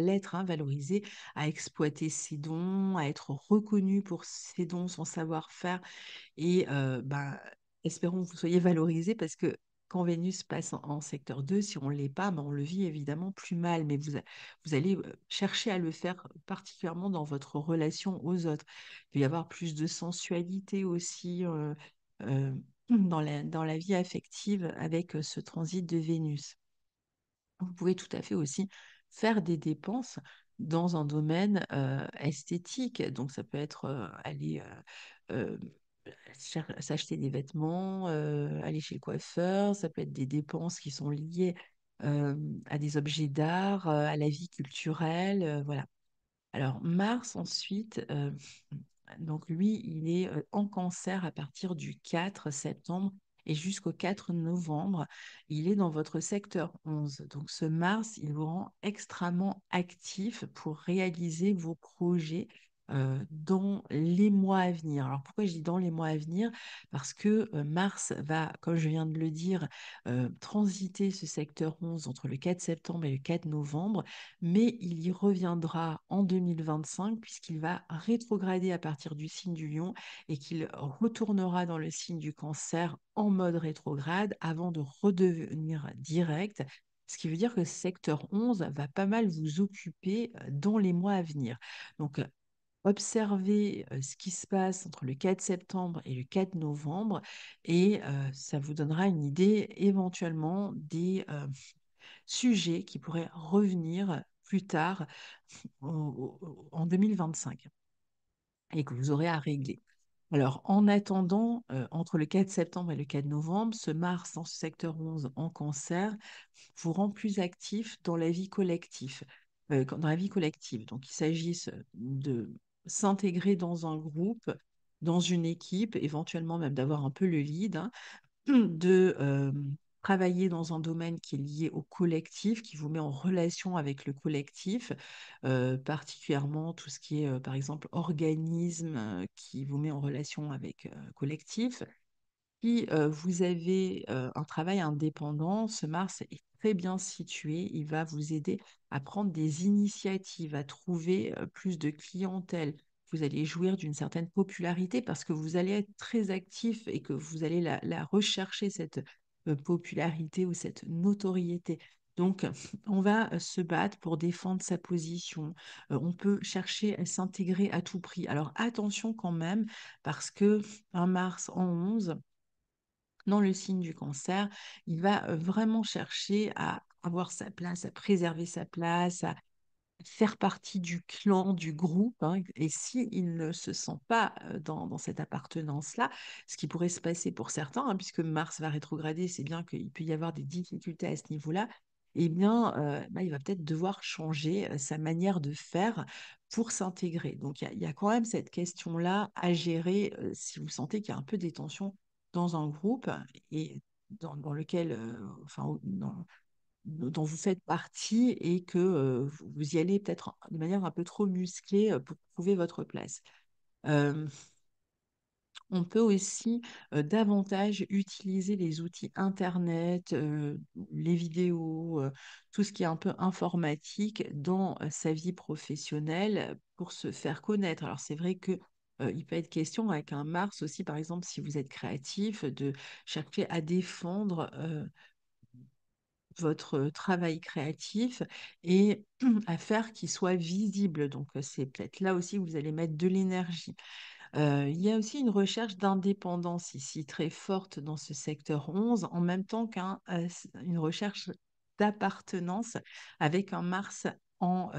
l'être hein, valorisé, à exploiter ses dons, à être reconnu pour ses dons, son savoir-faire. Et ben, espérons que vous soyez valorisés parce que quand Vénus passe en secteur 2, si on ne l'est pas, ben, on le vit évidemment plus mal. Mais vous allez chercher à le faire particulièrement dans votre relation aux autres. Il peut y avoir plus de sensualité aussi euh, dans la vie affective avec ce transit de Vénus. Vous pouvez tout à fait aussi faire des dépenses dans un domaine esthétique. Donc, ça peut être aller s'acheter des vêtements, aller chez le coiffeur. Ça peut être des dépenses qui sont liées euh, à des objets d'art, à la vie culturelle. Voilà. Alors, Mars, ensuite, donc lui, il est en cancer à partir du 4 septembre et jusqu'au 4 novembre. Il est dans votre secteur 11. Donc, ce Mars, il vous rend extrêmement actif pour réaliser vos projets. Dans les mois à venir. Alors pourquoi je dis dans les mois à venir? Parce que Mars va, comme je viens de le dire, transiter ce secteur 11 entre le 4 septembre et le 4 novembre mais il y reviendra en 2025 puisqu'il va rétrograder à partir du signe du Lion et qu'il retournera dans le signe du Cancer en mode rétrograde avant de redevenir direct. Ce qui veut dire que ce secteur 11 va pas mal vous occuper dans les mois à venir. Donc, observez ce qui se passe entre le 4 septembre et le 4 novembre et ça vous donnera une idée éventuellement des sujets qui pourraient revenir plus tard en 2025 et que vous aurez à régler. Alors, en attendant, entre le 4 septembre et le 4 novembre, ce Mars dans ce secteur 11 en cancer vous rend plus actif dans la vie collective. Dans la vie collective. Donc, il s'agisse de s'intégrer dans un groupe, dans une équipe, éventuellement même d'avoir un peu le lead, hein, de travailler dans un domaine qui est lié au collectif, qui vous met en relation avec le collectif, particulièrement tout ce qui est, par exemple, organisme qui vous met en relation avec collectif. Si vous avez un travail indépendant, ce Mars est très bien situé. Il va vous aider à prendre des initiatives, à trouver plus de clientèle. Vous allez jouir d'une certaine popularité parce que vous allez être très actif et que vous allez la rechercher, cette popularité ou cette notoriété. Donc, on va se battre pour défendre sa position. On peut chercher à s'intégrer à tout prix. Alors, attention quand même, parce que un Mars en 11, dans le signe du cancer, il va vraiment chercher à avoir sa place, à préserver sa place, à faire partie du clan, du groupe, hein. Et s'il ne se sent pas dans cette appartenance-là, ce qui pourrait se passer pour certains, hein, puisque Mars va rétrograder, c'est bien qu'il peut y avoir des difficultés à ce niveau-là, eh bien, bah, il va peut-être devoir changer sa manière de faire pour s'intégrer. Donc, il y a quand même cette question-là à gérer si vous sentez qu'il y a un peu des tensions dans un groupe et dans lequel, enfin, dont vous faites partie et que vous y allez peut-être de manière un peu trop musclée pour trouver votre place. Euh, on peut aussi davantage utiliser les outils Internet, les vidéos, tout ce qui est un peu informatique dans sa vie professionnelle pour se faire connaître. Alors c'est vrai que il peut être question avec un Mars aussi, par exemple, si vous êtes créatif, de chercher à défendre votre travail créatif et à faire qu'il soit visible. Donc, c'est peut-être là aussi que vous allez mettre de l'énergie. Il y a aussi une recherche d'indépendance ici très forte dans ce secteur 11, en même temps qu'une recherche d'appartenance avec un Mars en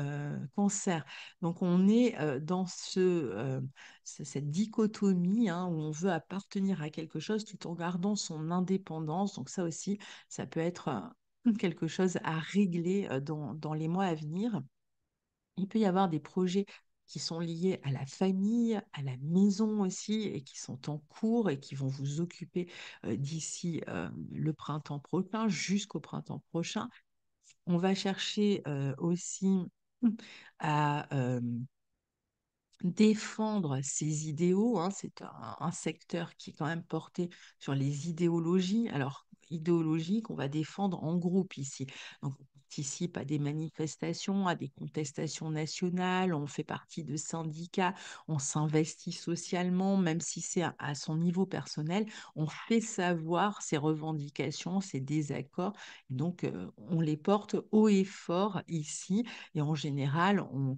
cancer. Donc on est dans cette dichotomie, hein, où on veut appartenir à quelque chose tout en gardant son indépendance. Donc ça aussi, ça peut être quelque chose à régler dans les mois à venir. Il peut y avoir des projets qui sont liés à la famille, à la maison aussi, et qui sont en cours et qui vont vous occuper d'ici le printemps prochain, jusqu'au printemps prochain. On va chercher aussi à défendre ses idéaux, hein. C'est un secteur qui est quand même porté sur les idéologies. Alors, idéologie qu'on va défendre en groupe ici. Donc, on participe à des manifestations, à des contestations nationales, on fait partie de syndicats, on s'investit socialement, même si c'est à son niveau personnel, on fait savoir ses revendications, ses désaccords. Donc, on les porte haut et fort ici. Et en général, on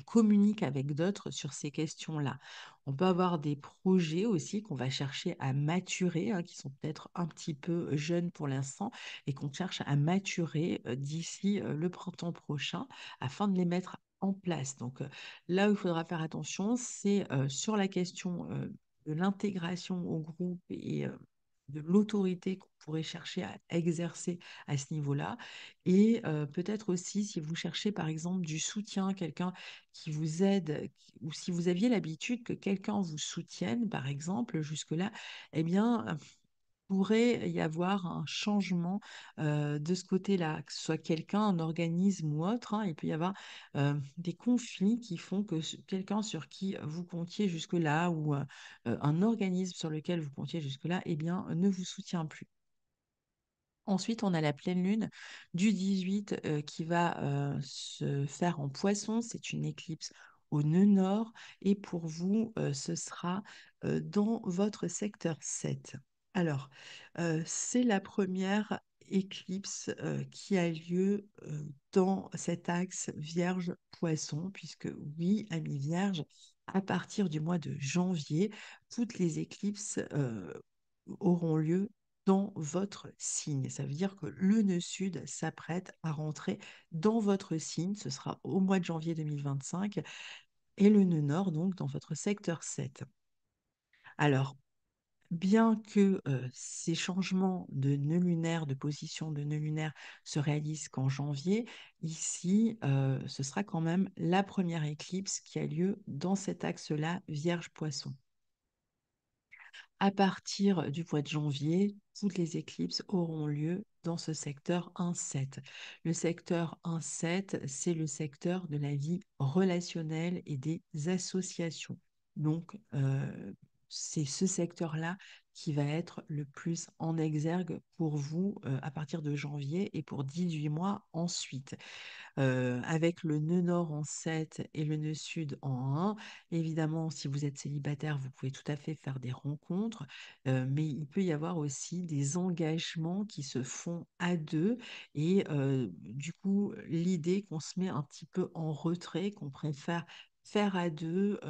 communique avec d'autres sur ces questions-là. On peut avoir des projets aussi qu'on va chercher à maturer, hein, qui sont peut-être un petit peu jeunes pour l'instant et qu'on cherche à maturer d'ici le printemps prochain afin de les mettre en place. Donc là où il faudra faire attention, c'est sur la question de l'intégration au groupe et de l'autorité qu'on pourrait chercher à exercer à ce niveau-là. Et peut-être aussi si vous cherchez par exemple du soutien, quelqu'un qui vous aide, ou si vous aviez l'habitude que quelqu'un vous soutienne, par exemple, jusque-là, eh bien, pourrait y avoir un changement de ce côté-là, que ce soit quelqu'un, un organisme ou autre, hein. Il peut y avoir des conflits qui font que quelqu'un sur qui vous comptiez jusque-là ou un organisme sur lequel vous comptiez jusque-là, eh bien, ne vous soutient plus. Ensuite, on a la pleine lune du 18 qui va se faire en poisson. C'est une éclipse au nœud nord. Et pour vous, ce sera dans votre secteur 7. Alors, c'est la première éclipse qui a lieu dans cet axe Vierge-Poisson, puisque oui, amis Vierge, à partir du mois de janvier, toutes les éclipses auront lieu dans votre signe. Ça veut dire que le nœud sud s'apprête à rentrer dans votre signe. Ce sera au mois de janvier 2025 et le nœud nord, donc, dans votre secteur 7. Alors, bien que ces changements de nœud lunaire, de position de nœud lunaire se réalisent qu'en janvier, ici, ce sera quand même la première éclipse qui a lieu dans cet axe-là, Vierge-Poisson. À partir du mois de janvier, toutes les éclipses auront lieu dans ce secteur 1-7. Le secteur 1-7, c'est le secteur de la vie relationnelle et des associations. Donc, c'est ce secteur-là qui va être le plus en exergue pour vous à partir de janvier et pour 18 mois ensuite. Avec le nœud nord en 7 et le nœud sud en 1. Évidemment, si vous êtes célibataire, vous pouvez tout à fait faire des rencontres, mais il peut y avoir aussi des engagements qui se font à deux et du coup, l'idée qu'on se met un petit peu en retrait, qu'on préfère faire à deux,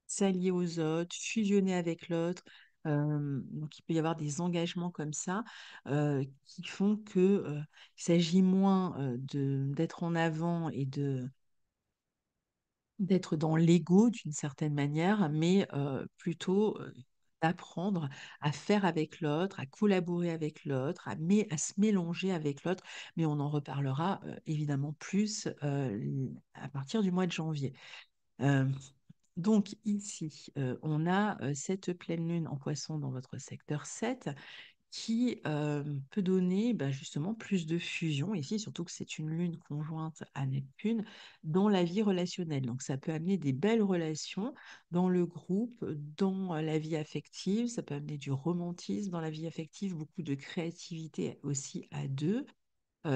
s'allier aux autres, fusionner avec l'autre. Donc, il peut y avoir des engagements comme ça qui font que il s'agit moins d'être en avant et d'être dans l'ego d'une certaine manière, mais plutôt d'apprendre à faire avec l'autre, à collaborer avec l'autre, à se mélanger avec l'autre. Mais on en reparlera évidemment plus à partir du mois de janvier. Euh, donc ici, on a cette pleine lune en poisson dans votre secteur 7 qui peut donner bah, justement plus de fusion ici, surtout que c'est une lune conjointe à Neptune dans la vie relationnelle. Donc ça peut amener des belles relations dans le groupe, dans la vie affective, ça peut amener du romantisme dans la vie affective, beaucoup de créativité aussi à deux.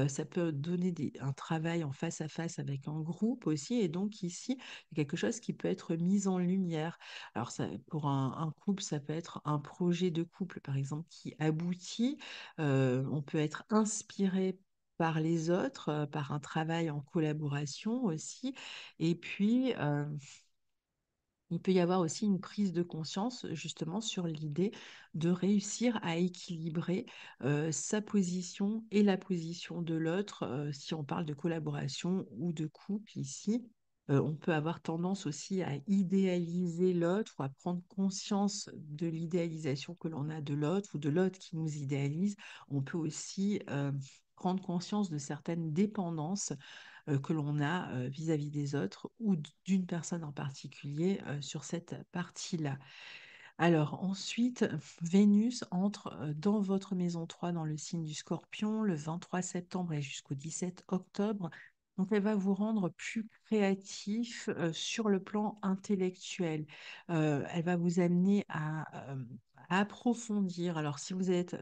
Ça peut donner un travail en face à face avec un groupe aussi. Et donc ici, il y a quelque chose qui peut être mis en lumière. Alors ça, pour un couple, ça peut être un projet de couple, par exemple, qui aboutit. On peut être inspiré par les autres, par un travail en collaboration aussi. Et puis, il peut y avoir aussi une prise de conscience justement sur l'idée de réussir à équilibrer sa position et la position de l'autre. Si on parle de collaboration ou de couple ici, on peut avoir tendance aussi à idéaliser l'autre ou à prendre conscience de l'idéalisation que l'on a de l'autre ou de l'autre qui nous idéalise. On peut aussi prendre conscience de certaines dépendances que l'on a vis-à-vis des autres ou d'une personne en particulier sur cette partie-là. Alors ensuite, Vénus entre dans votre maison 3 dans le signe du Scorpion le 23 septembre et jusqu'au 17 octobre. Donc elle va vous rendre plus créatif sur le plan intellectuel. Elle va vous amener à approfondir. Alors si vous êtes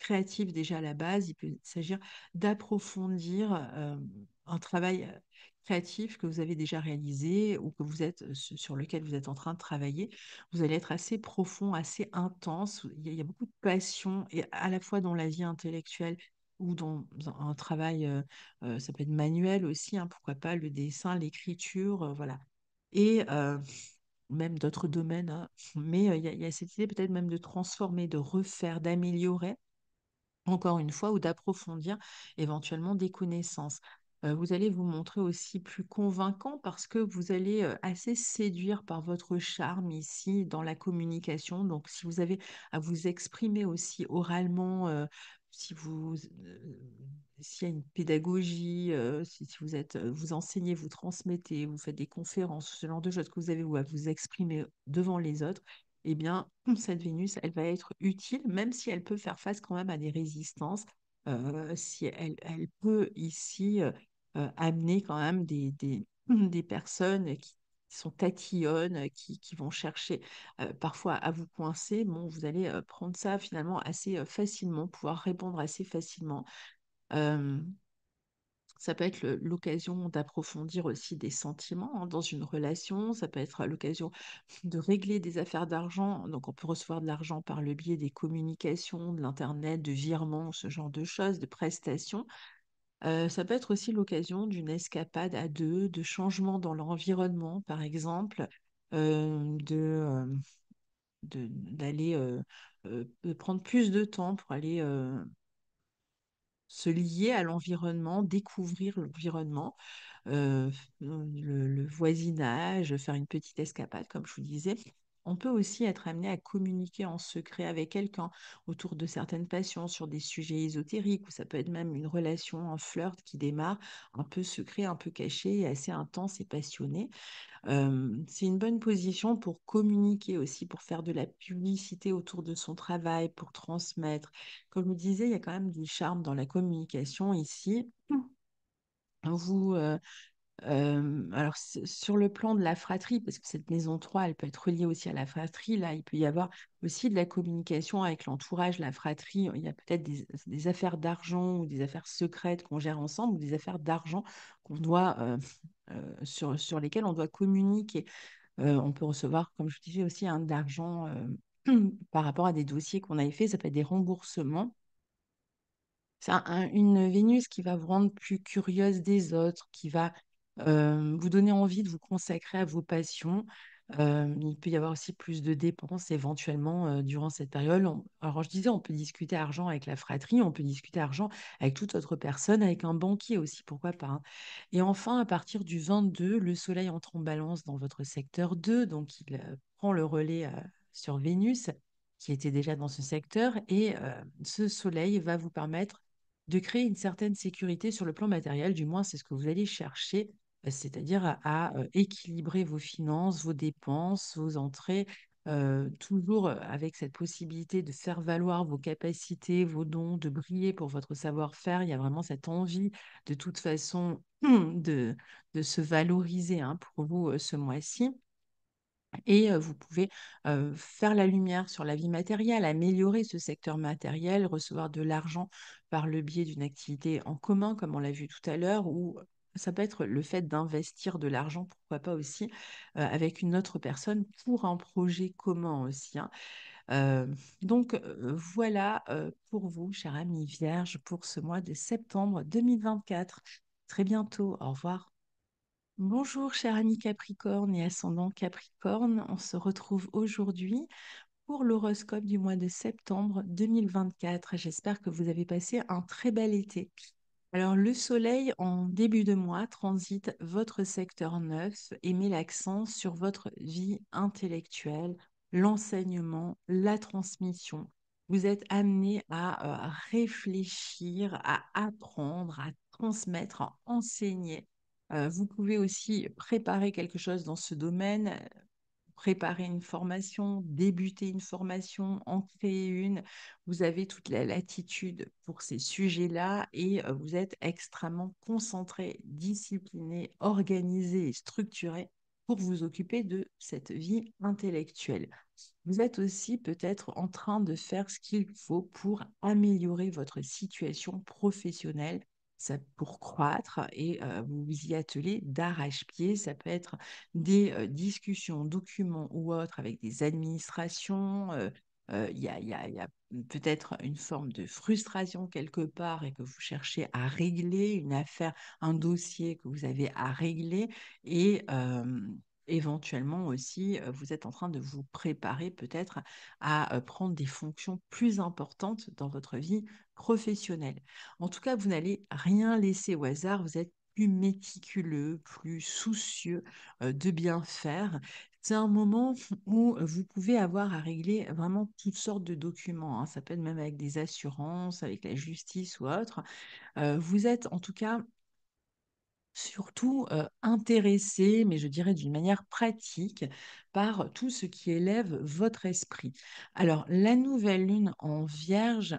créatif déjà à la base, il peut s'agir d'approfondir un travail créatif que vous avez déjà réalisé ou que vous êtes sur lequel vous êtes en train de travailler. Vous allez être assez profond, assez intense. Il y a beaucoup de passion et à la fois dans la vie intellectuelle ou dans un travail, ça peut être manuel aussi, hein, pourquoi pas le dessin, l'écriture, voilà. Et même d'autres domaines, hein. Mais il y a cette idée peut-être même de transformer, de refaire, d'améliorer encore une fois, ou d'approfondir éventuellement des connaissances. Vous allez vous montrer aussi plus convaincant parce que vous allez assez séduire par votre charme ici dans la communication. Donc, si vous avez à vous exprimer aussi oralement, si vous, s'il y a une pédagogie, si vous êtes, vous enseignez, vous transmettez, vous faites des conférences, ce genre de choses que vous avez ou à vous exprimer devant les autres, eh bien, cette Vénus, elle va être utile, même si elle peut faire face quand même à des résistances, si elle peut ici amener quand même des personnes qui sont tatillonnes, qui vont chercher parfois à vous coincer. Bon, vous allez prendre ça finalement assez facilement, pouvoir répondre assez facilement. Euh, Ça peut être l'occasion d'approfondir aussi des sentiments hein, dans une relation. Ça peut être l'occasion de régler des affaires d'argent. Donc, on peut recevoir de l'argent par le biais des communications, de l'Internet, de virements, ce genre de choses, de prestations. Ça peut être aussi l'occasion d'une escapade à deux, de changements dans l'environnement, par exemple, d'aller de prendre plus de temps pour aller se lier à l'environnement, découvrir l'environnement, le voisinage, faire une petite escapade, comme je vous disais. On peut aussi être amené à communiquer en secret avec quelqu'un autour de certaines passions, sur des sujets ésotériques, ou ça peut être même une relation, un flirt qui démarre un peu secret, un peu caché, et assez intense et passionné. C'est une bonne position pour communiquer aussi, pour faire de la publicité autour de son travail, pour transmettre. Comme je vous disais, il y a quand même du charme dans la communication ici. Vous Alors, sur le plan de la fratrie, parce que cette maison 3, elle peut être reliée aussi à la fratrie, là, il peut y avoir aussi de la communication avec l'entourage, la fratrie. Il y a peut-être des affaires d'argent ou des affaires secrètes qu'on gère ensemble ou des affaires d'argent qu'on doit, sur lesquelles on doit communiquer. On peut recevoir, comme je disais aussi, de l'argent par rapport à des dossiers qu'on avait faits. Ça peut être des remboursements. C'est une Vénus qui va vous rendre plus curieuse des autres, qui va vous donner envie de vous consacrer à vos passions. Il peut y avoir aussi plus de dépenses éventuellement durant cette période. Alors, je disais, on peut discuter argent avec la fratrie, on peut discuter argent avec toute autre personne, avec un banquier aussi, pourquoi pas, hein. Et enfin, à partir du 22, le Soleil entre en balance dans votre secteur 2, donc il prend le relais sur Vénus, qui était déjà dans ce secteur, et ce Soleil va vous permettre de créer une certaine sécurité sur le plan matériel, du moins c'est ce que vous allez chercher, c'est-à-dire à équilibrer vos finances, vos dépenses, vos entrées, toujours avec cette possibilité de faire valoir vos capacités, vos dons, de briller pour votre savoir-faire. Il y a vraiment cette envie, de toute façon, de se valoriser, hein, pour vous ce mois-ci. Et vous pouvez faire la lumière sur la vie matérielle, améliorer ce secteur matériel, recevoir de l'argent par le biais d'une activité en commun, comme on l'a vu tout à l'heure, ou ça peut être le fait d'investir de l'argent, pourquoi pas aussi, avec une autre personne pour un projet commun aussi, hein. Euh, donc voilà pour vous, chère amie Vierge, pour ce mois de septembre 2024. Très bientôt, au revoir. Bonjour, cher ami Capricorne et ascendant Capricorne. On se retrouve aujourd'hui pour l'horoscope du mois de septembre 2024. J'espère que vous avez passé un très bel été. Alors, le Soleil, en début de mois, transite votre secteur 9 et met l'accent sur votre vie intellectuelle, l'enseignement, la transmission. Vous êtes amené à réfléchir, à apprendre, à transmettre, à enseigner. Vous pouvez aussi préparer quelque chose dans ce domaine, préparer une formation, débuter une formation, en créer une. Vous avez toute la latitude pour ces sujets-là et vous êtes extrêmement concentré, discipliné, organisé et structuré pour vous occuper de cette vie intellectuelle. Vous êtes aussi peut-être en train de faire ce qu'il faut pour améliorer votre situation professionnelle, ça, pour croître et vous vous y attelez d'arrache-pied. Ça peut être des discussions, documents ou autres avec des administrations. Il y a peut-être une forme de frustration quelque part et que vous cherchez à régler une affaire, un dossier que vous avez à régler et éventuellement aussi, vous êtes en train de vous préparer peut-être à prendre des fonctions plus importantes dans votre vie professionnelle. En tout cas, vous n'allez rien laisser au hasard, vous êtes plus méticuleux, plus soucieux de bien faire. C'est un moment où vous pouvez avoir à régler vraiment toutes sortes de documents, hein. Ça peut être même avec des assurances, avec la justice ou autre. Vous êtes en tout cas surtout intéressé, mais je dirais d'une manière pratique, par tout ce qui élève votre esprit. Alors, la nouvelle lune en Vierge,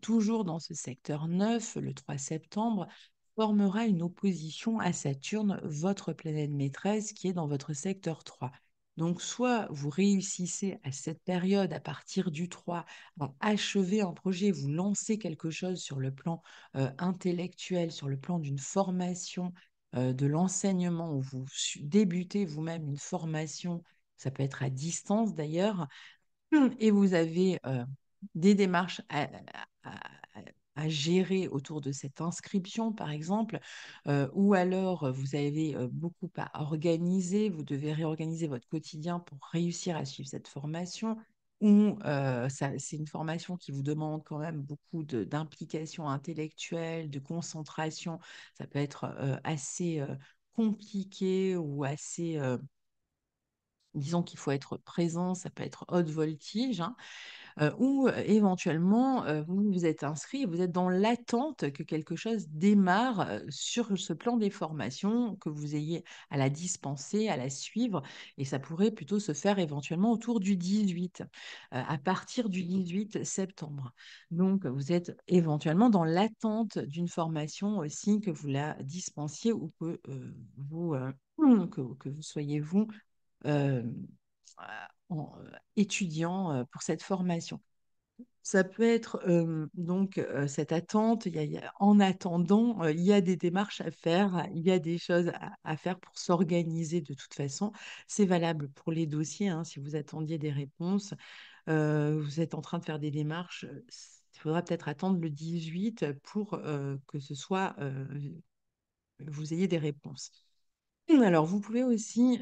toujours dans ce secteur 9, le 3 septembre, formera une opposition à Saturne, votre planète maîtresse, qui est dans votre secteur 3. Donc, soit vous réussissez à cette période, à partir du 3, à achever un projet, vous lancez quelque chose sur le plan intellectuel, sur le plan d'une formation, de l'enseignement, où vous débutez vous-même une formation, ça peut être à distance d'ailleurs, et vous avez des démarches à gérer autour de cette inscription, par exemple, ou alors vous avez beaucoup à organiser, vous devez réorganiser votre quotidien pour réussir à suivre cette formation, ou c'est une formation qui vous demande quand même beaucoup d'implication intellectuelle, de concentration. Ça peut être assez compliqué ou assez, disons qu'il faut être présent, ça peut être haute voltige, hein. ou éventuellement, vous vous êtes inscrit et vous êtes dans l'attente que quelque chose démarre sur ce plan des formations, que vous ayez à la dispenser, à la suivre, et ça pourrait plutôt se faire éventuellement autour du 18, à partir du 18 septembre. Donc, vous êtes éventuellement dans l'attente d'une formation aussi, que vous la dispensiez ou que que vous soyez vous euh, étudiant pour cette formation. Ça peut être donc cette attente, en attendant, il y a des démarches à faire, il y a des choses à faire pour s'organiser de toute façon. C'est valable pour les dossiers, hein, si vous attendiez des réponses, vous êtes en train de faire des démarches, il faudra peut-être attendre le 18 pour que ce soit, vous ayez des réponses. Alors, vous pouvez aussi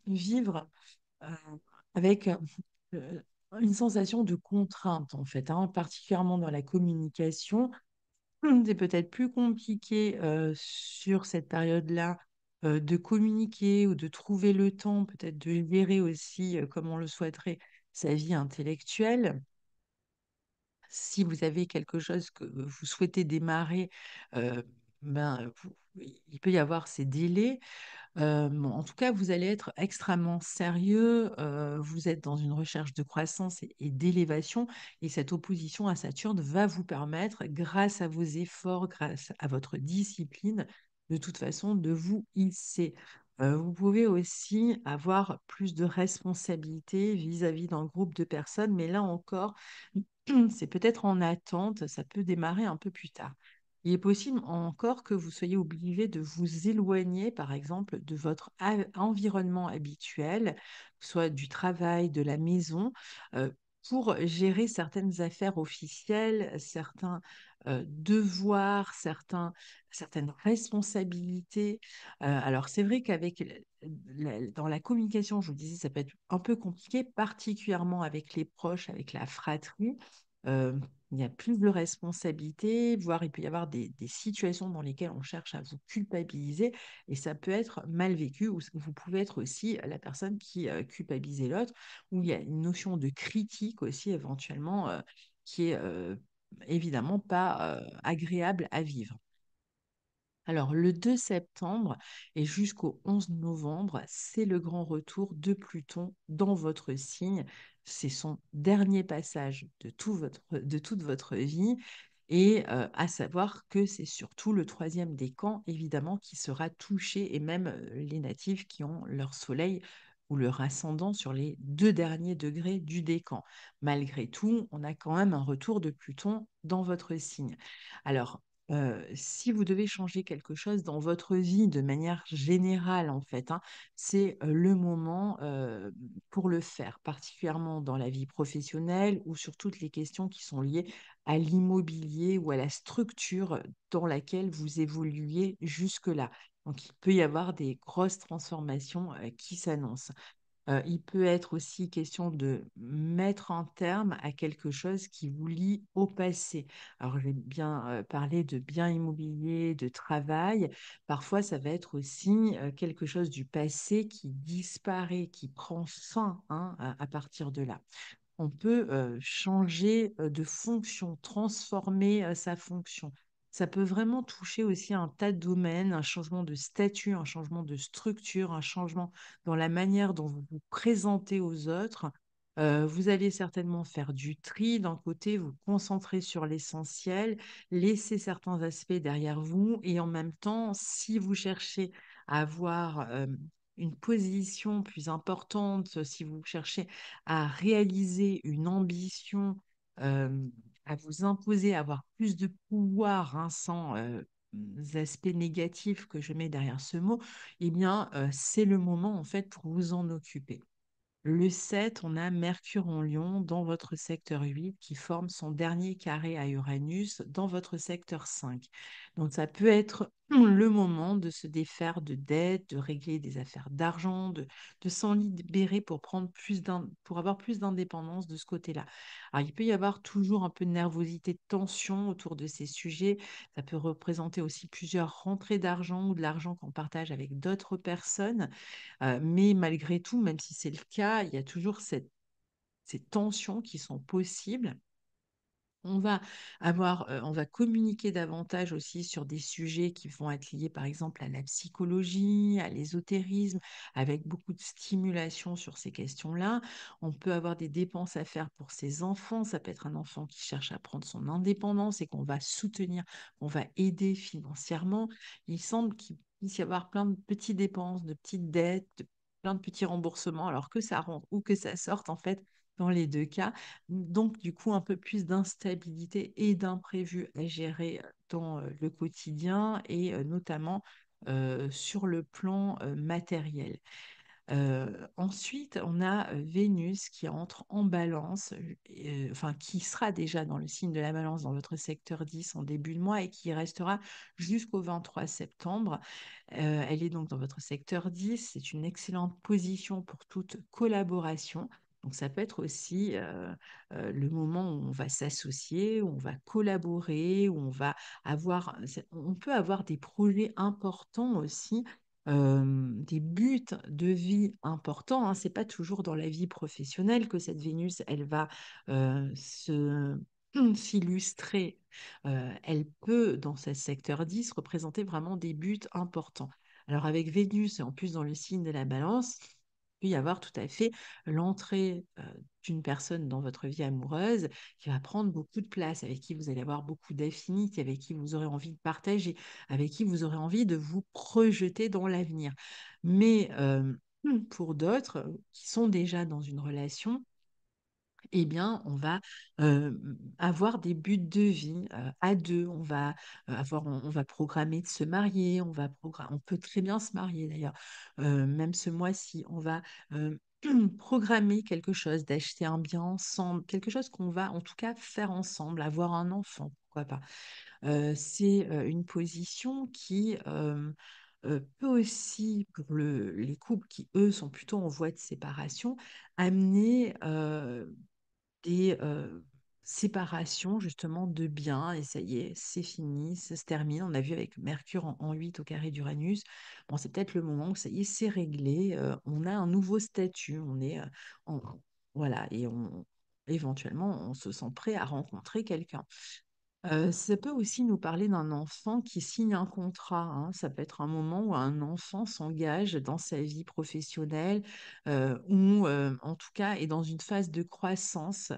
vivre euh, avec euh, une sensation de contrainte, en fait, hein, particulièrement dans la communication. C'est peut-être plus compliqué sur cette période-là de communiquer ou de trouver le temps, peut-être de gérer aussi, comme on le souhaiterait, sa vie intellectuelle. Si vous avez quelque chose que vous souhaitez démarrer, euh, il peut y avoir ces délais. Bon, en tout cas, vous allez être extrêmement sérieux. Vous êtes dans une recherche de croissance et d'élévation. Et cette opposition à Saturne va vous permettre, grâce à vos efforts, grâce à votre discipline, de toute façon, de vous hisser. Vous pouvez aussi avoir plus de responsabilités vis-à-vis d'un groupe de personnes, mais là encore, c'est peut-être en attente, ça peut démarrer un peu plus tard. Il est possible encore que vous soyez obligé de vous éloigner, par exemple, de votre environnement habituel, que ce soit du travail, de la maison, euh, pour gérer certaines affaires officielles, certains devoirs, certaines responsabilités. Alors, c'est vrai qu'avec dans la communication, je vous disais, ça peut être un peu compliqué, particulièrement avec les proches, avec la fratrie. Euh, il y a plus de responsabilités, voire il peut y avoir des situations dans lesquelles on cherche à vous culpabiliser et ça peut être mal vécu ou vous pouvez être aussi la personne qui culpabilise l'autre, où il y a une notion de critique aussi éventuellement qui est évidemment pas agréable à vivre. Alors, le 2 septembre et jusqu'au 11 novembre, c'est le grand retour de Pluton dans votre signe. C'est son dernier passage de toute votre vie. Et à savoir que c'est surtout le troisième décan, évidemment, qui sera touché, et même les natifs qui ont leur soleil ou leur ascendant sur les 2 derniers degrés du décan. Malgré tout, on a quand même un retour de Pluton dans votre signe. Alors, si vous devez changer quelque chose dans votre vie de manière générale, en fait, hein, c'est le moment pour le faire, particulièrement dans la vie professionnelle ou sur toutes les questions qui sont liées à l'immobilier ou à la structure dans laquelle vous évoluiez jusque-là. Donc, il peut y avoir des grosses transformations qui s'annoncent. Il peut être aussi question de mettre un terme à quelque chose qui vous lie au passé. Alors, j'ai bien parlé de biens immobiliers, de travail. Parfois, ça va être aussi quelque chose du passé qui disparaît, qui prend fin, hein, à partir de là. On peut changer de fonction, transformer sa fonction. Ça peut vraiment toucher aussi un tas de domaines, un changement de statut, un changement de structure, un changement dans la manière dont vous vous présentez aux autres. Vous allez certainement faire du tri d'un côté, vous concentrer sur l'essentiel, laisser certains aspects derrière vous et en même temps, si vous cherchez à avoir une position plus importante, si vous cherchez à réaliser une ambition, euh, à vous imposer, à avoir plus de pouvoir, hein, sans aspects négatifs que je mets derrière ce mot, eh bien, c'est le moment en fait pour vous en occuper. Le 7, on a Mercure en Lion dans votre secteur 8 qui forme son dernier carré à Uranus dans votre secteur 5. Donc ça peut être le moment de se défaire de dettes, de régler des affaires d'argent, de s'en libérer pour pour avoir plus d'indépendance de ce côté-là. Alors il peut y avoir toujours un peu de nervosité, de tension autour de ces sujets. Ça peut représenter aussi plusieurs rentrées d'argent ou de l'argent qu'on partage avec d'autres personnes. Mais malgré tout, même si c'est le cas, il y a toujours ces tensions qui sont possibles. On va communiquer davantage aussi sur des sujets qui vont être liés, par exemple, à la psychologie, à l'ésotérisme, avec beaucoup de stimulation sur ces questions-là. On peut avoir des dépenses à faire pour ses enfants. Ça peut être un enfant qui cherche à prendre son indépendance et qu'on va soutenir, qu'on va aider financièrement. Il semble qu'il puisse y avoir plein de petites dépenses, de petites dettes, plein de petits remboursements, alors que ça rentre ou que ça sorte, en fait, dans les deux cas. Donc, du coup, un peu plus d'instabilité et d'imprévu à gérer dans le quotidien et notamment sur le plan matériel. Ensuite, on a Vénus qui entre en balance, enfin qui sera déjà dans le signe de la balance dans votre secteur 10 en début de mois et qui restera jusqu'au 23 septembre. Elle est donc dans votre secteur 10. C'est une excellente position pour toute collaboration. Donc ça peut être aussi le moment où on va s'associer, où on va collaborer, où on peut avoir des projets importants aussi, des buts de vie importants. Hein. C'est pas toujours dans la vie professionnelle que cette Vénus, elle va s'illustrer. Elle peut, dans ce secteur 10, représenter vraiment des buts importants. Alors avec Vénus, et en plus dans le signe de la balance, il peut y avoir tout à fait l'entrée d'une personne dans votre vie amoureuse qui va prendre beaucoup de place, avec qui vous allez avoir beaucoup d'affinités, avec qui vous aurez envie de partager, avec qui vous aurez envie de vous projeter dans l'avenir. Mais pour d'autres qui sont déjà dans une relation, eh bien, on va euh, avoir des buts de vie à deux. On va programmer de se marier. On peut très bien se marier d'ailleurs. Même ce mois-ci, on va euh, programmer quelque chose, d'acheter un bien ensemble, quelque chose qu'on va en tout cas faire ensemble, avoir un enfant, pourquoi pas. C'est une position qui peut aussi, pour les couples qui, eux, sont plutôt en voie de séparation, amener des séparations justement de biens, et ça y est, c'est fini, ça se termine. On a vu avec Mercure en 8 au carré d'Uranus, bon, c'est peut-être le moment où ça y est, c'est réglé, on a un nouveau statut, en- voilà, éventuellement, on se sent prêt à rencontrer quelqu'un. Ça peut aussi nous parler d'un enfant qui signe un contrat, hein. Ça peut être un moment où un enfant s'engage dans sa vie professionnelle ou en tout cas est dans une phase de croissance,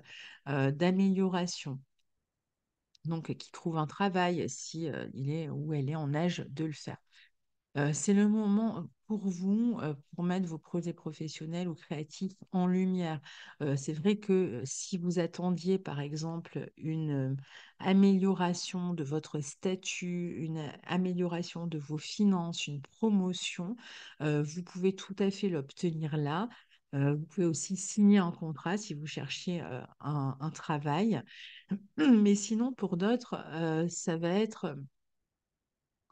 d'amélioration. Donc, qui trouve un travail si il est ou elle est en âge de le faire. C'est le moment pour vous, pour mettre vos projets professionnels ou créatifs en lumière. C'est vrai que si vous attendiez, par exemple, une amélioration de votre statut, une amélioration de vos finances, une promotion, vous pouvez tout à fait l'obtenir là. Vous pouvez aussi signer un contrat si vous cherchiez un travail. Mais sinon, pour d'autres, ça va être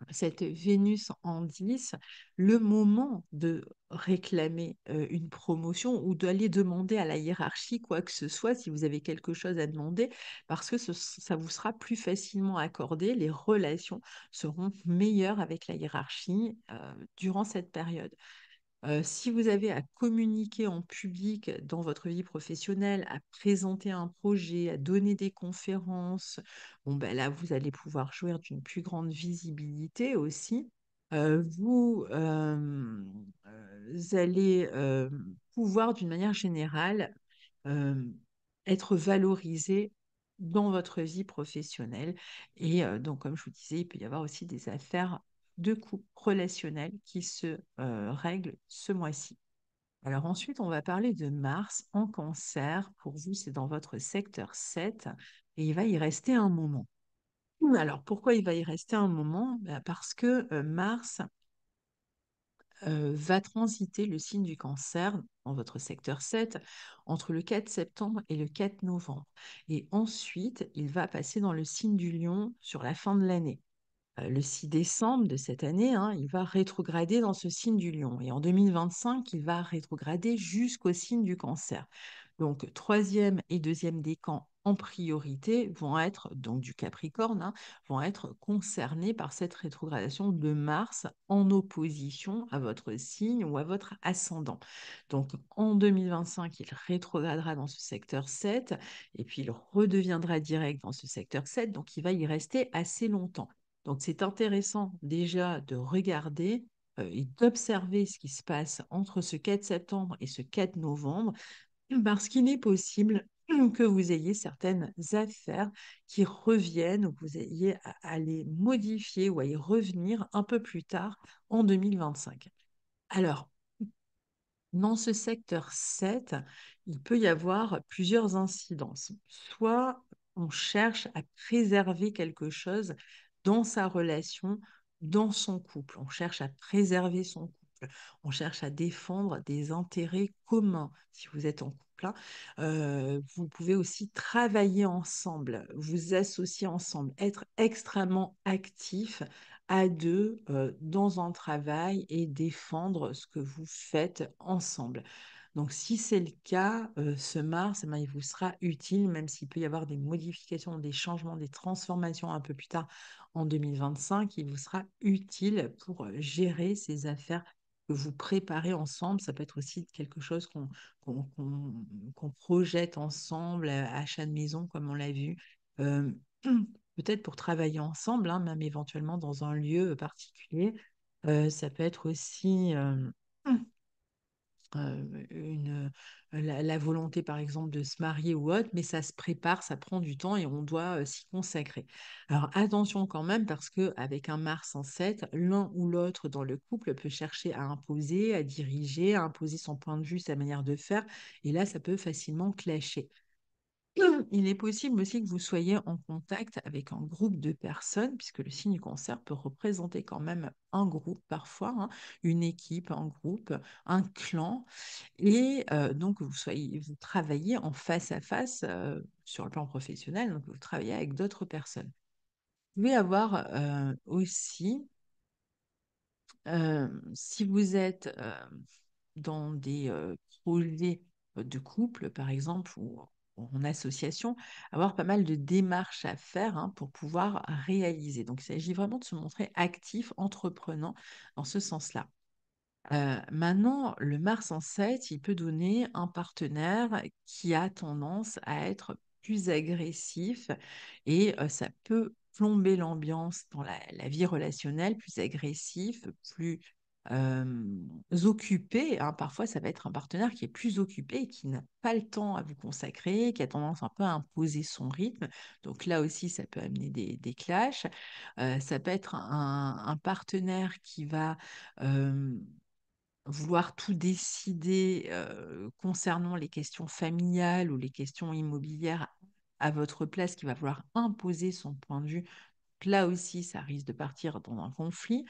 cette Vénus en 10, le moment de réclamer une promotion ou d'aller demander à la hiérarchie quoi que ce soit si vous avez quelque chose à demander, parce que ça vous sera plus facilement accordé, les relations seront meilleures avec la hiérarchie durant cette période. Si vous avez à communiquer en public dans votre vie professionnelle, à présenter un projet, à donner des conférences, bon, ben là, vous allez pouvoir jouir d'une plus grande visibilité aussi. Vous allez pouvoir, d'une manière générale, euh, être valorisé dans votre vie professionnelle. Et donc, comme je vous disais, il peut y avoir aussi des affaires de couple relationnel qui se règlent ce mois-ci. Alors ensuite, on va parler de Mars en Cancer. Pour vous, c'est dans votre secteur 7 et il va y rester un moment. Alors pourquoi il va y rester un moment? Ben, parce que Mars va transiter le signe du Cancer dans votre secteur 7 entre le 4 septembre et le 4 novembre. Et ensuite, il va passer dans le signe du Lion sur la fin de l'année. Le 6 décembre de cette année, hein, il va rétrograder dans ce signe du Lion. Et en 2025, il va rétrograder jusqu'au signe du Cancer. Donc, troisième et deuxième décan en priorité, vont être, donc du Capricorne, hein, vont être concernés par cette rétrogradation de Mars en opposition à votre signe ou à votre ascendant. Donc en 2025, il rétrogradera dans ce secteur 7 et puis il redeviendra direct dans ce secteur 7, donc il va y rester assez longtemps. Donc c'est intéressant déjà de regarder et d'observer ce qui se passe entre ce 4 septembre et ce 4 novembre, parce qu'il est possible que vous ayez certaines affaires qui reviennent ou que vous ayez à les modifier ou à y revenir un peu plus tard en 2025. Alors, dans ce secteur 7, il peut y avoir plusieurs incidences. Soit on cherche à préserver quelque chose dans sa relation, dans son couple. On cherche à préserver son couple. On cherche à défendre des intérêts communs si vous êtes en couple, hein. Vous pouvez aussi travailler ensemble, vous associer ensemble, être extrêmement actif à deux dans un travail et défendre ce que vous faites ensemble. Donc, si c'est le cas, ce Mars, eh ben, il vous sera utile, même s'il peut y avoir des modifications, des changements, des transformations un peu plus tard en 2025, il vous sera utile pour gérer ces affaires que vous préparez ensemble. Ça peut être aussi quelque chose qu'on, qu'on- qu'on projette ensemble, achat de maison, comme on l'a vu. Euh, Peut-être pour travailler ensemble, hein, même éventuellement dans un lieu particulier. Ça peut être aussi la volonté, par exemple, de se marier ou autre, mais ça se prépare, ça prend du temps et on doit s'y consacrer. Alors attention quand même, parce que avec un Mars en 7, l'un ou l'autre dans le couple peut chercher à imposer, à diriger, à imposer son point de vue, sa manière de faire, et là, ça peut facilement clasher. Il est possible aussi que vous soyez en contact avec un groupe de personnes, puisque le signe du cancer peut représenter quand même un groupe parfois, hein, une équipe, un groupe, un clan, et donc vous travaillez en face à face sur le plan professionnel, donc vous travaillez avec d'autres personnes. Vous pouvez avoir aussi, si vous êtes dans des projets de couple, par exemple, ou en association, avoir pas mal de démarches à faire, hein, pour pouvoir réaliser. Donc, il s'agit vraiment de se montrer actif, entreprenant dans ce sens-là. Maintenant, le Mars en 7, il peut donner un partenaire qui a tendance à être plus agressif et ça peut plomber l'ambiance dans la vie relationnelle, plus agressif, plus occupé, hein. Parfois, ça va être un partenaire qui est plus occupé et qui n'a pas le temps à vous consacrer, qui a tendance un peu à imposer son rythme. Donc là aussi, ça peut amener des clashs. Ça peut être un partenaire qui va vouloir tout décider concernant les questions familiales ou les questions immobilières à votre place, qui va vouloir imposer son point de vue. Là aussi, ça risque de partir dans un conflit.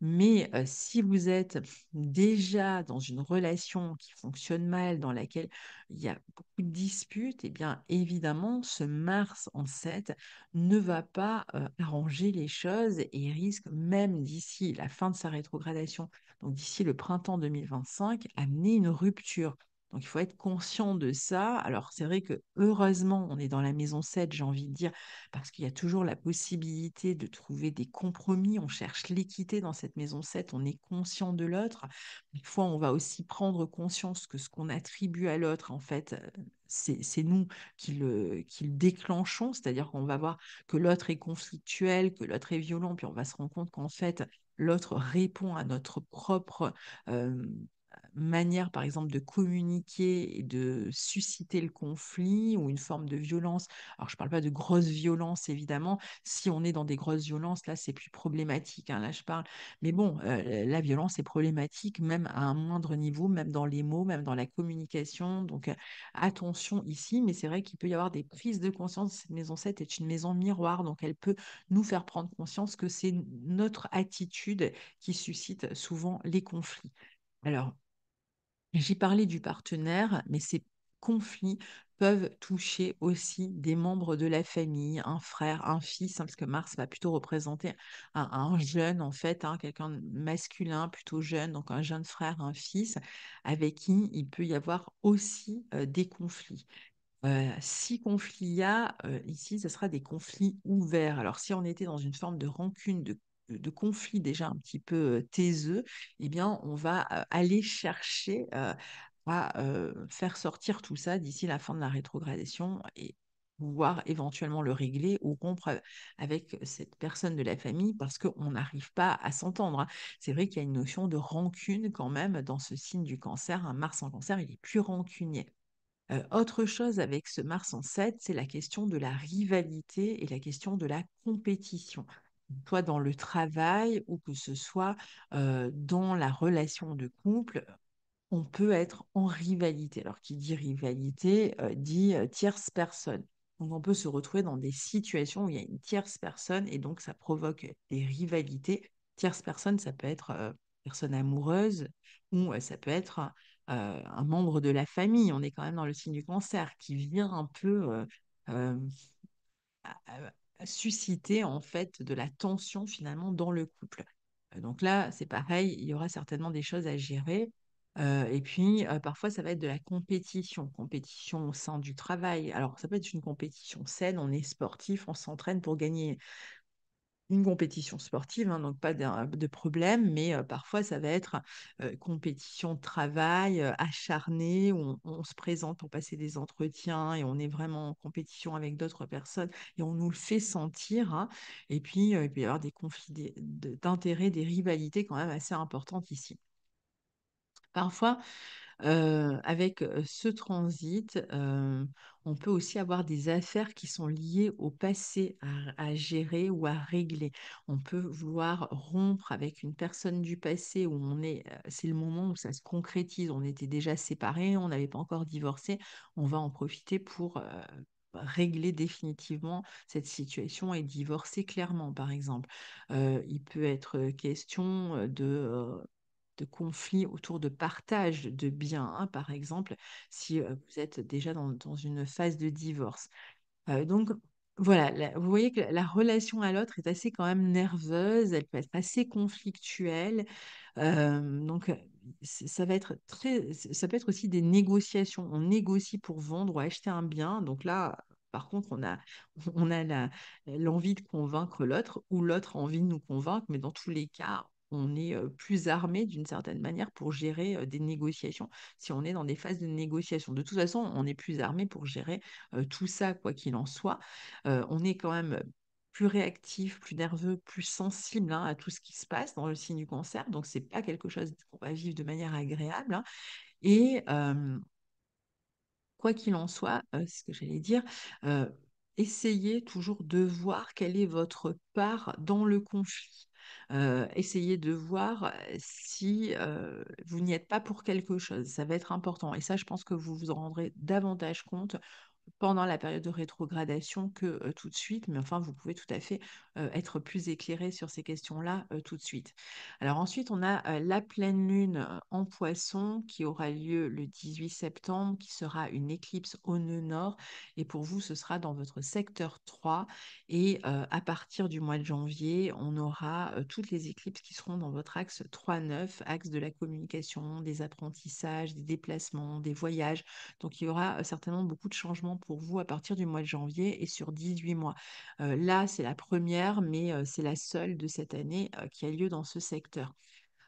Mais si vous êtes déjà dans une relation qui fonctionne mal, dans laquelle il y a beaucoup de disputes, eh bien évidemment, ce Mars en 7 ne va pas arranger les choses et risque même d'ici la fin de sa rétrogradation, donc d'ici le printemps 2025, amener une rupture. Donc il faut être conscient de ça. Alors c'est vrai que heureusement, on est dans la maison 7, j'ai envie de dire, parce qu'il y a toujours la possibilité de trouver des compromis. On cherche l'équité dans cette maison 7, on est conscient de l'autre. Parfois, on va aussi prendre conscience que ce qu'on attribue à l'autre, en fait, c'est nous qui le déclenchons, c'est-à-dire qu'on va voir que l'autre est conflictuel, que l'autre est violent, puis on va se rendre compte qu'en fait, l'autre répond à notre propre euh, manière, par exemple, de communiquer et de susciter le conflit ou une forme de violence. Alors, je ne parle pas de grosses violences, évidemment. Si on est dans des grosses violences, là, c'est plus problématique, hein, là, je parle. Mais bon, la violence est problématique, même à un moindre niveau, même dans les mots, même dans la communication. Donc, attention ici. Mais c'est vrai qu'il peut y avoir des prises de conscience. Cette maison 7 est une maison miroir, donc elle peut nous faire prendre conscience que c'est notre attitude qui suscite souvent les conflits. Alors, j'ai parlé du partenaire, mais ces conflits peuvent toucher aussi des membres de la famille, un frère, un fils, hein, parce que Mars va plutôt représenter un jeune, en fait, hein, quelqu'un de masculin, plutôt jeune, donc un jeune frère, un fils, avec qui il peut y avoir aussi des conflits. Si conflit il y a, ici, ce sera des conflits ouverts. Alors, si on était dans une forme de rancune, de conflit déjà un petit peu taiseux, eh bien, on va aller chercher à faire sortir tout ça d'ici la fin de la rétrogradation et pouvoir éventuellement le régler ou rompre avec cette personne de la famille parce qu'on n'arrive pas à s'entendre, hein. C'est vrai qu'il y a une notion de rancune quand même dans ce signe du cancer. Un Mars en cancer, il est plus rancunier. Autre chose avec ce Mars en 7, c'est la question de la rivalité et la question de la compétition. Soit dans le travail ou que ce soit dans la relation de couple, on peut être en rivalité. Alors, qui dit rivalité dit tierce personne. Donc, on peut se retrouver dans des situations où il y a une tierce personne et donc ça provoque des rivalités. Tierce personne, ça peut être personne amoureuse ou ça peut être un membre de la famille. On est quand même dans le signe du cancer qui vient un peu euh, susciter en fait de la tension finalement dans le couple. Donc là, c'est pareil, il y aura certainement des choses à gérer. Et puis, parfois, ça va être de la compétition, compétition au sein du travail. Alors, ça peut être une compétition saine, on est sportif, on s'entraîne pour gagner une compétition sportive, hein, donc pas de problème, mais parfois ça va être compétition de travail acharnée, où on se présente pour passer des entretiens et on est vraiment en compétition avec d'autres personnes et on nous le fait sentir, hein. Et puis, il peut y avoir des conflits d'intérêts, des rivalités quand même assez importantes ici. Parfois, avec ce transit, on peut aussi avoir des affaires qui sont liées au passé à gérer ou à régler. On peut vouloir rompre avec une personne du passé où c'est le moment où ça se concrétise. On était déjà séparés, on n'avait pas encore divorcé. On va en profiter pour régler définitivement cette situation et divorcer clairement, par exemple. Il peut être question de conflits autour de partage de biens, hein, par exemple, si vous êtes déjà dans une phase de divorce. Donc, voilà, vous voyez que la relation à l'autre est assez quand même nerveuse, elle peut être assez conflictuelle. Donc, ça va être ça peut être aussi des négociations. On négocie pour vendre ou acheter un bien. Donc là, par contre, on a l'envie de convaincre l'autre ou l'autre a envie de nous convaincre, mais dans tous les cas, on est plus armé d'une certaine manière pour gérer des négociations si on est dans des phases de négociation. De toute façon, on est plus armé pour gérer tout ça, quoi qu'il en soit. On est quand même plus réactif, plus nerveux, plus sensible, hein, à tout ce qui se passe dans le signe du cancer. Donc, c'est pas quelque chose qu'on va vivre de manière agréable, hein. Et quoi qu'il en soit, c'est ce que j'allais dire, euh, essayez toujours de voir quelle est votre part dans le conflit. Essayez de voir si vous n'y êtes pas pour quelque chose. Ça va être important. Et ça, je pense que vous vous en rendrez davantage compte pendant la période de rétrogradation que tout de suite, mais enfin, vous pouvez tout à fait être plus éclairé sur ces questions-là tout de suite. Alors ensuite, on a la pleine lune en poisson qui aura lieu le 18 septembre, qui sera une éclipse au nœud nord, et pour vous, ce sera dans votre secteur 3, et à partir du mois de janvier, on aura toutes les éclipses qui seront dans votre axe 3-9, axe de la communication, des apprentissages, des déplacements, des voyages. Donc, il y aura certainement beaucoup de changements pour vous à partir du mois de janvier et sur 18 mois. Là, c'est la première, mais c'est la seule de cette année qui a lieu dans ce secteur.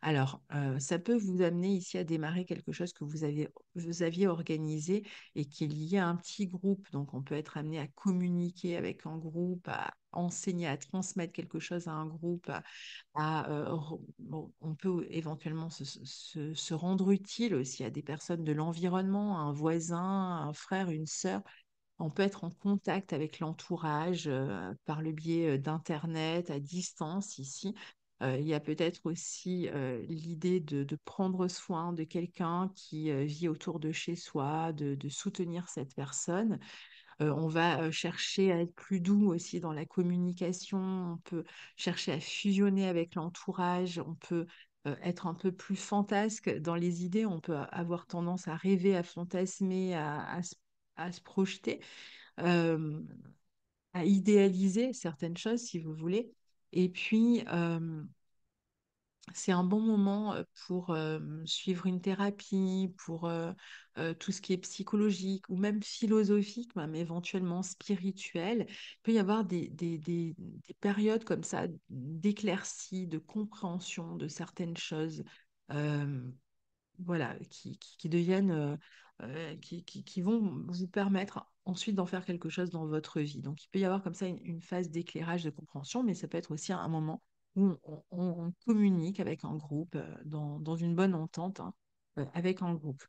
Alors, ça peut vous amener ici à démarrer quelque chose que vous aviez organisé et qui est lié à un petit groupe. Donc, on peut être amené à communiquer avec un groupe, à enseigner, à transmettre quelque chose à un groupe, bon, on peut éventuellement se rendre utile aussi à des personnes de l'environnement, un voisin, un frère, une sœur. On peut être en contact avec l'entourage par le biais d'Internet, à distance ici. Il y a peut-être aussi l'idée de prendre soin de quelqu'un qui vit autour de chez soi, de soutenir cette personne. On va chercher à être plus doux aussi dans la communication. On peut chercher à fusionner avec l'entourage. On peut être un peu plus fantasque dans les idées. On peut avoir tendance à rêver, à fantasmer, à se projeter, euh, à idéaliser certaines choses, si vous voulez. Et puis, c'est un bon moment pour suivre une thérapie, pour tout ce qui est psychologique ou même philosophique, même éventuellement spirituel. Il peut y avoir des périodes comme ça d'éclaircie, de compréhension de certaines choses. euh, voilà, qui deviennent, qui vont vous permettre ensuite d'en faire quelque chose dans votre vie. Donc, il peut y avoir comme ça une phase d'éclairage, de compréhension, mais ça peut être aussi un moment où on communique avec un groupe, dans une bonne entente, hein, avec un groupe.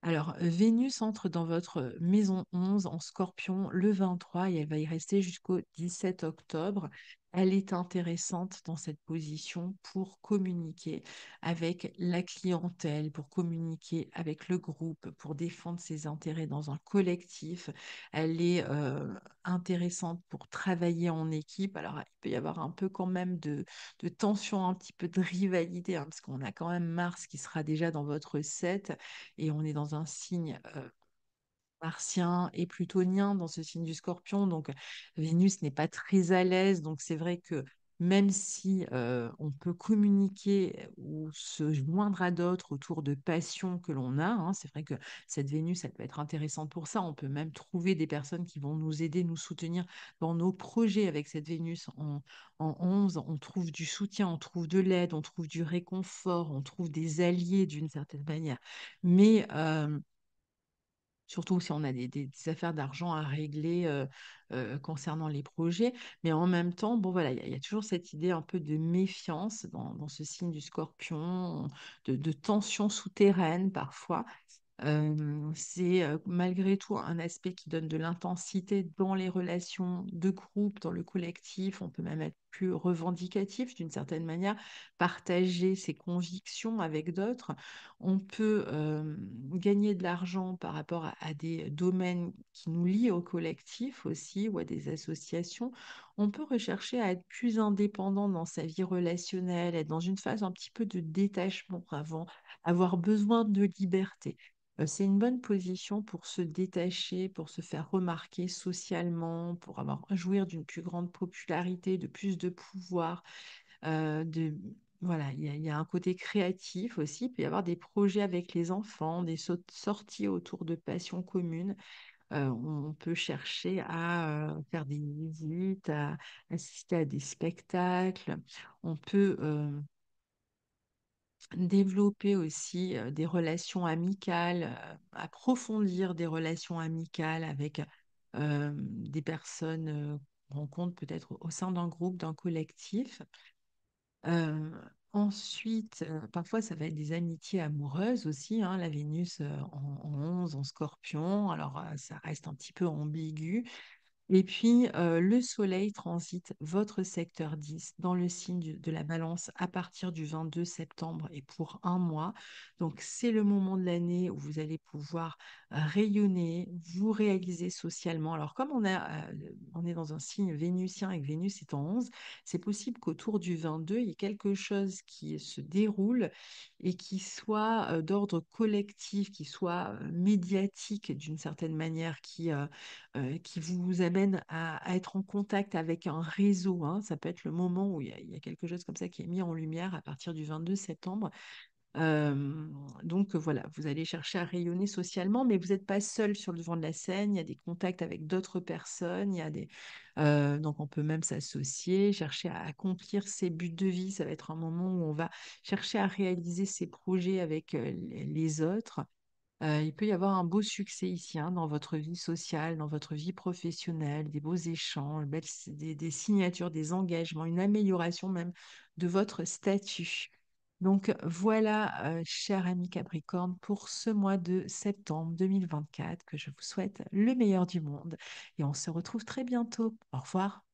Alors, Vénus entre dans votre maison 11 en Scorpion le 23 et elle va y rester jusqu'au 17 octobre. Elle est intéressante dans cette position pour communiquer avec la clientèle, pour communiquer avec le groupe, pour défendre ses intérêts dans un collectif. Elle est intéressante pour travailler en équipe. Alors, il peut y avoir un peu quand même de tension, un petit peu de rivalité, hein, parce qu'on a quand même Mars qui sera déjà dans votre 7 et on est dans un signe martien et plutonien dans ce signe du Scorpion. Donc, Vénus n'est pas très à l'aise. Donc, c'est vrai que même si on peut communiquer ou se joindre à d'autres autour de passions que l'on a, hein, c'est vrai que cette Vénus, elle peut être intéressante pour ça. On peut même trouver des personnes qui vont nous aider, nous soutenir dans nos projets avec cette Vénus en 11. On trouve du soutien, on trouve de l'aide, on trouve du réconfort, on trouve des alliés d'une certaine manière. Mais surtout si on a des affaires d'argent à régler concernant les projets. Mais en même temps, bon voilà, il y a toujours cette idée un peu de méfiance dans ce signe du Scorpion, de tension souterraine parfois. C'est malgré tout un aspect qui donne de l'intensité dans les relations de groupe, dans le collectif. On peut même être plus revendicatif d'une certaine manière, partager ses convictions avec d'autres. On peut gagner de l'argent par rapport à des domaines qui nous lient au collectif aussi ou à des associations. On peut rechercher à être plus indépendant dans sa vie relationnelle, être dans une phase un petit peu de détachement avant, avoir besoin de liberté. C'est une bonne position pour se détacher, pour se faire remarquer socialement, pour avoir jouir d'une plus grande popularité, de plus de pouvoir. Voilà, il y a un côté créatif aussi. Il peut y avoir des projets avec les enfants, des sorties autour de passions communes. On peut chercher à faire des visites, à assister à des spectacles. On peut développer aussi des relations amicales, approfondir des relations amicales avec des personnes qu'on rencontre peut-être au sein d'un groupe, d'un collectif. Euh, Ensuite, parfois, ça va être des amitiés amoureuses aussi, hein, la Vénus en 11, en Scorpion. Alors, ça reste un petit peu ambigu. Et puis, le Soleil transite votre secteur 10 dans le signe de la Balance à partir du 22 septembre et pour un mois. Donc, c'est le moment de l'année où vous allez pouvoir rayonner, vous réaliser socialement. Alors, comme on est dans un signe vénusien et que Vénus est en 11, c'est possible qu'autour du 22, il y ait quelque chose qui se déroule et qui soit d'ordre collectif, qui soit médiatique d'une certaine manière, qui vous amène à être en contact avec un réseau, hein. Ça peut être le moment où il y a quelque chose comme ça qui est mis en lumière à partir du 22 septembre. Euh, donc voilà, vous allez chercher à rayonner socialement, mais vous n'êtes pas seul sur le devant de la scène. Il y a des contacts avec d'autres personnes. Donc on peut même s'associer, chercher à accomplir ses buts de vie. Ça va être un moment où on va chercher à réaliser ses projets avec les autres. Il peut y avoir un beau succès ici, hein, dans votre vie sociale, dans votre vie professionnelle, des beaux échanges, des signatures, des engagements, une amélioration même de votre statut. Donc voilà, cher ami Capricorne, pour ce mois de septembre 2024, que je vous souhaite le meilleur du monde et on se retrouve très bientôt. Au revoir.